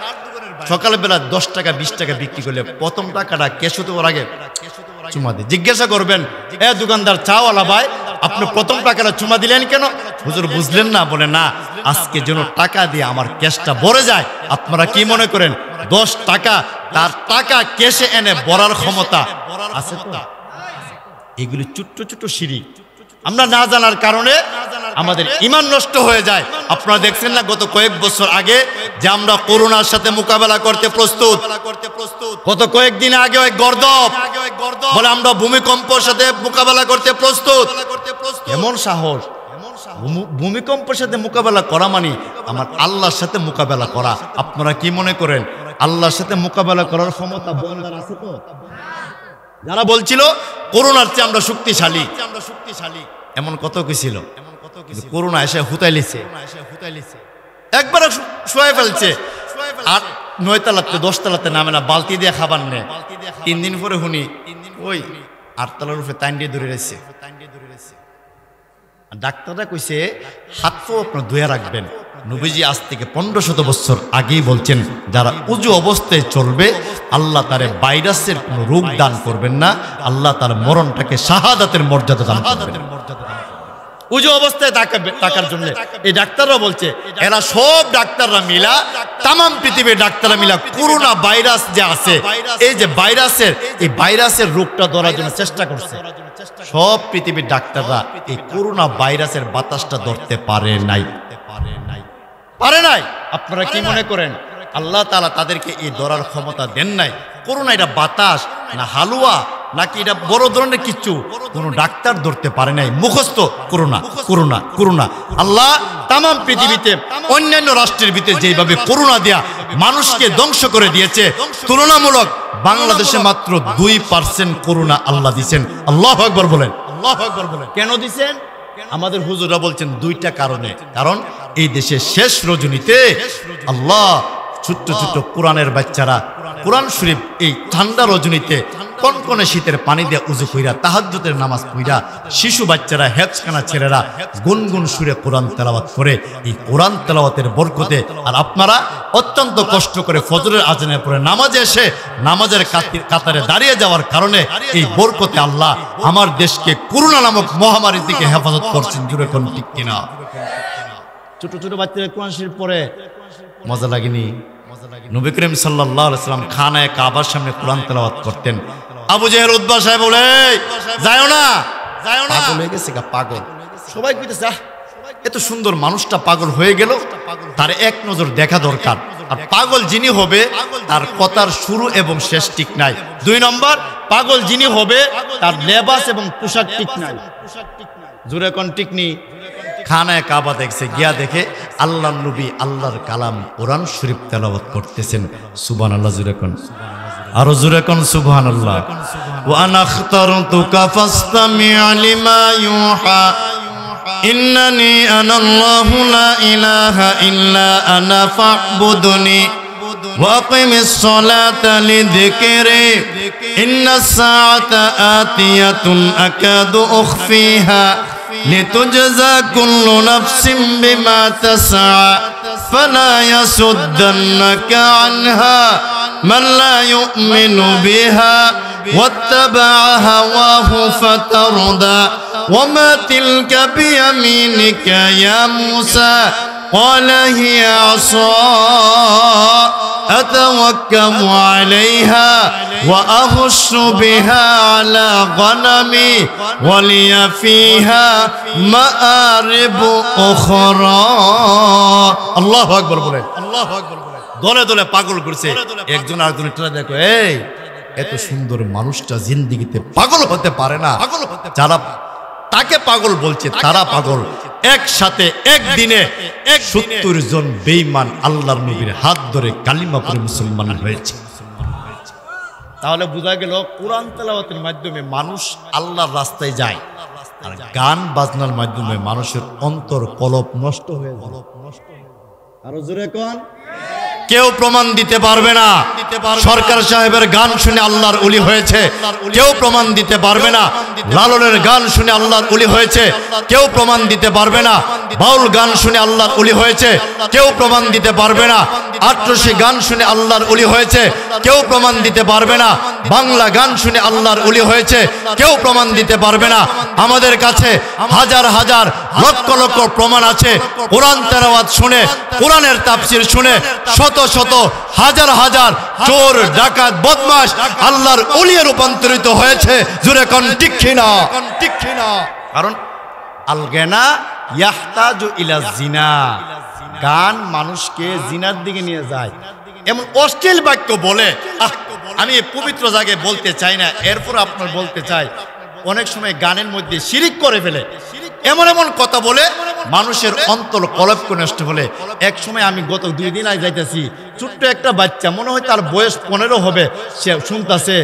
সকালবেলা 10 টাকা 20 টাকা বিক্রি করলে প্রথম টাকাটা ক্যাশে দেওয়ার আগে চুমা দিয়ে জিজ্ঞাসা করবেন, এ দোকানদার চাওয়ালা ভাই আপনি প্রথম টাকাটা চুমা দিলেন কেন? হুজুর বুঝলেন না? বলে না, আজকে যেন টাকা দিয়ে আমার ক্যাশটা ভরে যায়। আপনারা কি মনে করেন 10 টাকা তার টাকা ক্যাশে এনে ভরার ক্ষমতা আছে তো? এগুলি ছোট্ট ছোট্ট শিরিক। আমরা না জানার কারণে আমাদের ঈমান নষ্ট হয়ে যায়। আপনারা দেখছেন না গত কয়েক বছর আগে যে আমরা করোনার সাথে মোকাবেলা করতে প্রস্তুত। গত কয়েকদিন আগে ওই গর্দভ বলে আমরা ভূমিকম্পের সাথে মোকাবেলা করতে প্রস্তুত। এমন সাহস! ভূমিকম্পের সাথে মোকাবেলা করা মানে আমার আল্লাহর সাথে মোকাবেলা করা। আপনারা কি মনে করেন আল্লাহর সাথে মোকাবেলা করার ক্ষমতা বান্দার আছে? তো যারা বলছিল করোনার চেয়ে আমরা শক্তিশালী, এমন কত কি ছিল, করোনা এসে হুতাইলিছে, একবার শুয়ে ফেলছে। আর 9 তলাতে 10 তলাতে নামে না, বালতি দিয়ে খাবার নেয়। 3 দিন পরে শুনি ওই 8 তলার উপরে টাইন দিয়ে ধরে রয়েছে। ডাক্তাররা কইছে হাত পা আপনার ধুয়ে রাখবেন। নবীজি আজ থেকে 1500 বছর আগেই বলছেন যারা উজু অবস্থায় চলবে আল্লাহ তারে ভাইরাসের কোনো রোগ দান করবেন না, আল্লাহ তার মরণটাকে শাহাদাতের মর্যাদা দান করবেন। উজু অবস্থায় থাকার জন্য এই ডাক্তাররা বলছে, এরা সব ডাক্তাররা মিলা, তামাম পৃথিবীর ডাক্তাররা মিলা করোনা ভাইরাস যে আছে, এই যে ভাইরাসের রোগটা ধরার জন্য চেষ্টা করছে। সব পৃথিবীর ডাক্তাররা এই করোনা ভাইরাসের বাতাসটা ধরতে পারে নাই। আপনারা কি মনে করেন আল্লাহ তাআলা তাদেরকে এই ধরার ক্ষমতা দেন নাই? করোনা এটা বাতাস না হালুয়া নাকি এটা বড় ধরনের কিছু? কোন ডাক্তার ধরতে পারে নাই। মুখস্থ করোনা করোনা করোনা। আল্লাহ তামাম পৃথিবীতে অন্যান্য রাষ্ট্রের ভিতরে যেভাবে করোনা দেয়া মানুষকে ধ্বংস করে দিয়েছে, তুলনামূলক বাংলাদেশে মাত্র 2% করোনা আল্লাহ দিচ্ছেন। আল্লাহু আকবার বলেন, আল্লাহু আকবার বলেন। কেন দিচ্ছেন? আমাদের হুজুররা বলছেন 2টা কারণে। কারণ এই দেশে শেষ রজনীতে আল্লাহ ছোট্ট ছোট্ট কোরআনের বাচ্চারা কোরআন শরীফ এই ঠান্ডা রজনীতে কনকনে শীতের পানি দিয়ে উজু কইরা তাহাজ্জুদের নামাজ পড়া শিশু বাচ্চারা হেফজখানা ছেলেরা গুনগুন সুরে কোরআন তেলাওয়াত করে। এই কোরআন তেলাওয়াতের বরকতে আর আপনারা অত্যন্ত কষ্ট করে ফজরের আজানের পরে নামাজে এসে নামাজের কাতারে দাঁড়িয়ে যাওয়ার কারণে এই বরকতে আল্লাহ আমার দেশকে করোনা নামক মহামারীর দিকে হেফাজত করছেন। জুড়ে কোন ঠিক কিনা? ছোট ছোট বাচ্চারা কোরআন শরীফ পড়ে মজা লাগেনি? নবী করিম সাল্লাল্লাহু আলাইহি ওয়াসাল্লাম খানায়ে কাবার সামনে কোরআন তেলাওয়াত করতেন। আবু জেহেল উতবা সাহেব বলে যাও না, পাগল হয়ে গেছে গা, পাগল। সবাই কইতেছে এত সুন্দর মানুষটা পাগল হয়ে গেল, তার এক নজর দেখা দরকার। আর পাগল যিনি হবে তার কথার শুরু এবং শেষ ঠিক নাই। 2 নম্বর, পাগল যিনি হবে তার লেবাস এবং পোশাক ঠিক নাই। জোরে কোন ঠিক নেই? খানায় কাবা দেখছে, গিয়া দেখে আল্লাহর নবী আল্লাহর কালাম কোরআন শরীফ তেলাওয়াত করতেছেন। সুবহানাল্লাহ, জোরে কোন, আরো জোরে কোন সুবহানাল্লাহ। ওয়া আনা আখতারতুকা ফাসতামি' লিমা ইউহা ইন্নানি আনাল্লাহু লা ইলাহা ইল্লা আনা ফা'বুদনি ওয়া আকিমিস সালাতা লিযিকরি ইন্নাস সাআতা আতিয়াতুন আকাদু উখফিহা লিতুজজা কুল্লু নাফসিন বিমা তাসআ ফালা ইয়াসুদ্দান্নাকা আনহা মান লা ইউমিনু বিহা ওয়াত্তাবা'a হাওয়াহু ফাতারদা ওয়া মা তিলকা বিয়ামিনিকা ইয়া মূসা ক্বালা হিয়া আসা আতাওয়াক্কালু আলাইহা ওয়া আহুশু বিহা আলা গনামি ওয়া লিয়া ফিহা মাআরিবু উখরা। আল্লাহু আকবার বলেন, আল্লাহু আকবার বলেন। দলে দলে পাগল করছে, একজন আরেকজনের টেনে দেখো, এই এত সুন্দর মানুষটা জিন্দেগিতে পাগল হতে পারে না। যারা তাকে পাগল বলছে তারা পাগল। একসাথে একদিনে 70 জন বেঈমান আল্লাহর নবীর হাত ধরে কালিমা পড়ে মুসলমান হয়েছে। তাহলে বোঝা গেল কোরআন তেলাওয়াতের মাধ্যমে মানুষ আল্লাহর রাস্তায় যায়, আর গান বাজনার মাধ্যমে মানুষের অন্তর কলব নষ্ট হয়ে যায়। আরো জোরে কোন? কেউ প্রমাণ দিতে পারবে না সরকার সাহেবের গান শুনে আল্লাহর ওলি হয়েছে। কেউ প্রমাণ দিতে পারবে না লালনের গান শুনে আল্লাহর ওলি হয়েছে। কেউ প্রমাণ দিতে পারবে না বাউল গান শুনে আল্লাহর ওলি হয়েছে। কেউ প্রমাণ দিতে পারবে না আটরশি গান শুনে আল্লাহর ওলি হয়েছে। কেউ প্রমাণ দিতে পারবে না বাংলা গান শুনে আল্লাহর ওলি হয়েছে। কেউ প্রমাণ দিতে পারবে না। আমাদের কাছে হাজার হাজার লক্ষ লক্ষ প্রমাণ আছে। কোরআন তেলাওয়াত শুনে, কোরআনের তাফসীর শুনে শত শত হাজার হাজার চোর ডাকাত বদমাশ আল্লাহর ওলিয়ে রূপান্তরিত হয়েছে। জোরে কোন ঠিক কিনা? কারণ আল গিনা ইয়াহতাজু ইলা জিনা, গান মানুষকে জিনার দিকে নিয়ে যায়। এমন অশ্লীল বাক্য বলে, আমি পবিত্র জায়গায় বলতে চাই না, এরপর আপনার বলতে চাই, অনেক সময় গানের মধ্যে শিরিক করে ফেলে, এমন এমন কথা বলে মানুষের অন্তর কলব নষ্ট বলে। এক সময় আমি গত 2 দিন আগে যাইতেছি, ছোট্ট একটা বাচ্চা, মনে হয় তার বয়স 15 হবে, সে শুনতেছে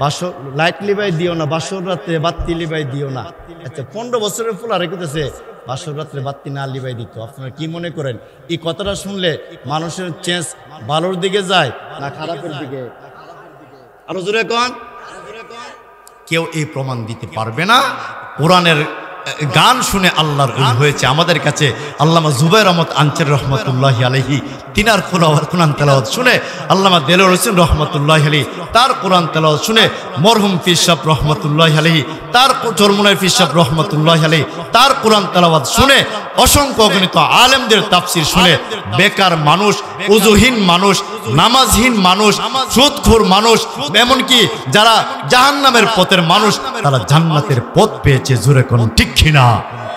বাসর লাইট লিবাই দিও না, বাসর রাত্রে বাতি লিবাই দিও না। আচ্ছা, 15 বছরের ফুল আর রেখেছে বাসর রাত্রে বাতি না লিবাই দিত। আপনারা কি মনে করেন এই কথাটা শুনলে মানুষের চেঞ্জ ভালোর দিকে যায় না খারাপের দিকে? আরো জোরে কোন? কেউ এই প্রমাণ দিতে পারবে না। কোরআনের গান শুনে আল্লাহর ওলি হয়েছে। আমাদের কাছে আল্লামা জুবাইর আহমদ আনসারী রহমতুল্লাহি আলাইহি, তিনার কোরআন তেলাওয়াত শুনে আল্লামা দেলোয়ার হোসেন রহমতুল্লাহি আলাইহি তার কোরআন তেলাওয়াত শুনে, মরহুম পীর সাহেব রহমতুল্লাহি আলাইহি তার চরমুনাই পীর সাহেব রহমতুল্লাহি আলাইহি তার কোরআন তেলাওয়াত শুনে, অসংখ্য অগণিত আলেমদের তাফসীর শুনে বেকার মানুষ, ওযুহীন মানুষ, নামাজহীন মানুষ, সুদখোর মানুষ, এমনকি যারা জাহান্নামের পথের মানুষ, তারা জান্নাতের পথ পেয়েছে। জোরে কোন ঠিক কিনা?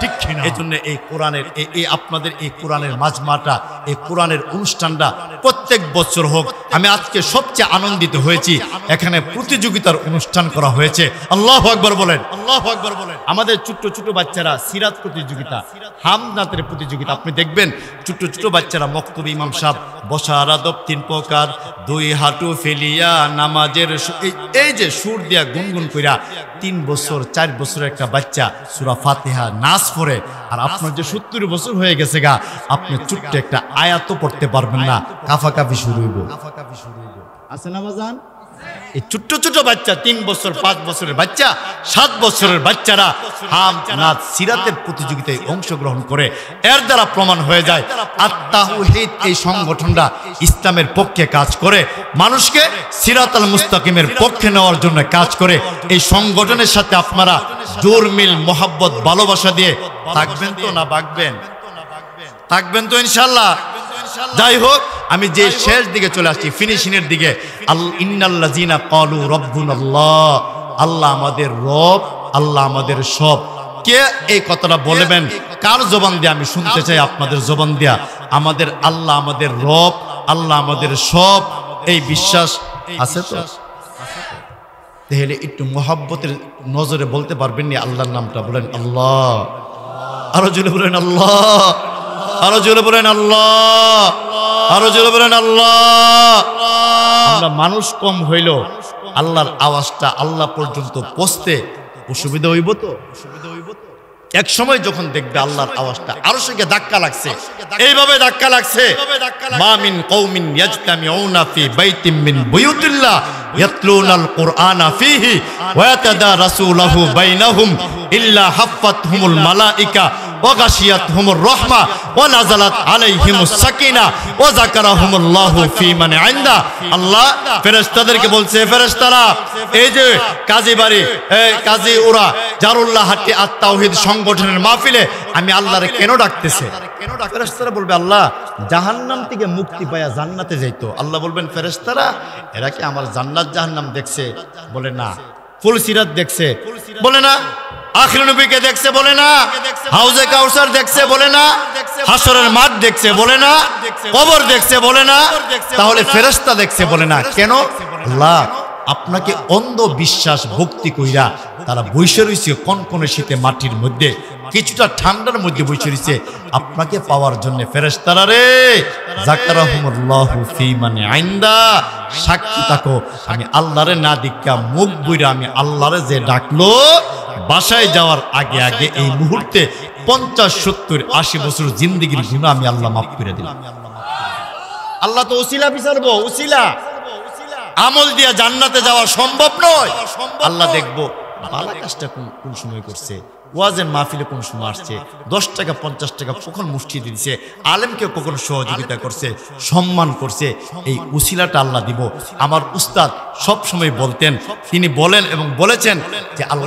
ঠিক কিনা? এই জন্য এই কোরআনের এই আপনাদের এই কোরআনের মাজমাটা, এই কোরআনের অনুষ্ঠানটা প্রত্যেক বছর হোক। আমি আজকে সবচেয়ে আনন্দিত হয়েছি, এখানে প্রতিযোগিতার অনুষ্ঠান করা হয়েছে। আল্লাহু আকবার বলেন, আল্লাহু আকবার বলেন। আমাদের ছোট ছোট বাচ্চারা সিরাত প্রতিযোগিতা, হামদাতের প্রতিযোগিতা, আপনি দেখবেন ছোট ছোট বাচ্চারা মক্তব ইমাম সাহেব বসার আদব 3 প্রকার, 2 হাঁটু ফেলিয়া নামাজের এই যে সুর দিয়া গুনগুন কইরা 3 বছর 4 বছরের একটা বাচ্চা সূরা ফাতিহা নাচ পড়ে। আর আপনার যে 70 বছর হয়ে গেছে গা, আপনি ছোট্ট একটা আয়াত পড়তে পারবেন না, কাফাকাফি শুরু হইব। আছে না বাজান? এই ছোট্ট ছোট বাচ্চা 3 বছর 5 বছরের বাচ্চা, 7 বছরের বাচ্চারা হামদ সিরাতের প্রতিযোগিতায় অংশগ্রহণ করে। এর দ্বারা প্রমাণ হয়ে যায় আত-তাওহীদ এই সংগঠনটা ইসলামের পক্ষে কাজ করে, মানুষকে সিরাতাল মুস্তাকিমের পক্ষে নেওয়ার জন্য কাজ করে। এই সংগঠনের সাথে আপনারা জোর মিল মোহাব্বত ভালোবাসা দিয়ে থাকবেন তো না বাগবেন? থাকবেন তো ইনশাআল্লাহ? যাই হোক, আমি যে শেষ দিকে চলে আসছি, ফিনিশিংয়ের দিকে। ইন্নাল্লাযীনা ক্বালু রাব্বুনাল্লাহ, আল্লাহ আমাদের রব, আল্লাহ আমাদের সব। কে এই কথাটা বলবেন? কার জবান দিয়ে আমি শুনতে চাই, আপনাদের জবান দিয়া। আমাদের আল্লাহ আমাদের রব, আল্লাহ আমাদের সব, এই বিশ্বাস আছে তো? তাহলে একটু মোহাব্বতের নজরে বলতে পারবেন না আল্লাহর নামটা? বলেন আল্লাহ, আরো জোরে বলেন আল্লাহ, আরো জোরে বলেন আল্লাহ, আরো জোরে বলেন আল্লাহ। আমরা মানুষ কম হইল, আল্লাহর আওয়াজটা আল্লাহ পর্যন্ত পৌঁছতে অসুবিধা হইব তো? এক সময় যখন দেখবে আল্লাহর আওয়াজটা আরশেকে ধাক্কা লাগছে, এইভাবে ধাক্কা লাগছে, মা মিন কওমিন ইয়াজতামিউনা ফি বাইতিম মিন বুয়ুতিল্লাহ ইয়াতলুনাল কুরআনা ফীহি ওয়া ইয়াতাদারাসুনাহু বাইনাহুম ইল্লা হাফফাতহুমুল মালাইকা ওয়া গাশিয়াতহুমুর রাহমা ওয়া নাযালাত আলাইহিমুস সাকিনা ওয়া যাকারাহুমুল্লাহু ফী মান ইনদা। আল্লাহ ফেরেশতাদেরকে বলছে, ফেরেশতারা এই যে কাজী বাড়ি, কাজী ওরা জারুল্লাহ হাটি আত-তাওহীদ সংগঠনের মাহফিলে আমি আল্লাহরে কেন ডাকতেছে? ফেরেশতারা বলবে আল্লাহ জাহান্নাম থেকে মুক্তি পায়া জান্নাতে যাইতো। আল্লাহ বলবেন ফেরেশতারা এরা কি আমার জান্নাত জাহান্নাম দেখছে? বলে না। ফুল সিরাত দেখছে? বলে না। আখির নবীকে দেখছে? বলে না। হাউজে কাউসার দেখছে? বলে না। হাসরের মাঠ দেখছে? বলে না। কবর দেখছে? বলে না। তাহলে ফেরেশতা দেখছে? বলে না। কেন? আল্লাহ আপনাকে অন্ধ বিশ্বাস ভক্তি কইরা তারা বসে রয়েছে কনকনে শীতে মাটির মধ্যে, কিছুটা ঠান্ডার মধ্যে বসে রয়েছে আপনাকে পাওয়ার জন্য। ফেরেশতারা রে যাকারাহুমুল্লাহু ফী মান ইনদা, সাক্ষী থাকো আমি আল্লাহরে না দিকা মুখ বইরা আমি আল্লাহরে যে ডাকলো, বাসায় যাওয়ার আগে আগে এই মুহূর্তে 50, 70, 80 বছর জিন্দেগির গুনাহ আমি আল্লাহ মাফ করে দিলাম। আল্লাহ তো উসিলা বিচারবো, উসিলা আমল দিয়া জান্নাতে যাওয়া সম্ভব নয়। আল্লাহ দেখবো ভালো কাজটা কোন সময় করছে, ওয়াজের মাহফিলে কোন সময় আসছে, 10 টাকা 50 টাকা কখন মসজিদে দিছে, আলেমকে কখন সহযোগিতা করছে, সম্মান করছে, এই উসিলাটা আল্লাহ দিব। আমার উস্তাদ সব সময় বলতেন, তিনি বলেন এবং বলেছেন যে আল্লাহ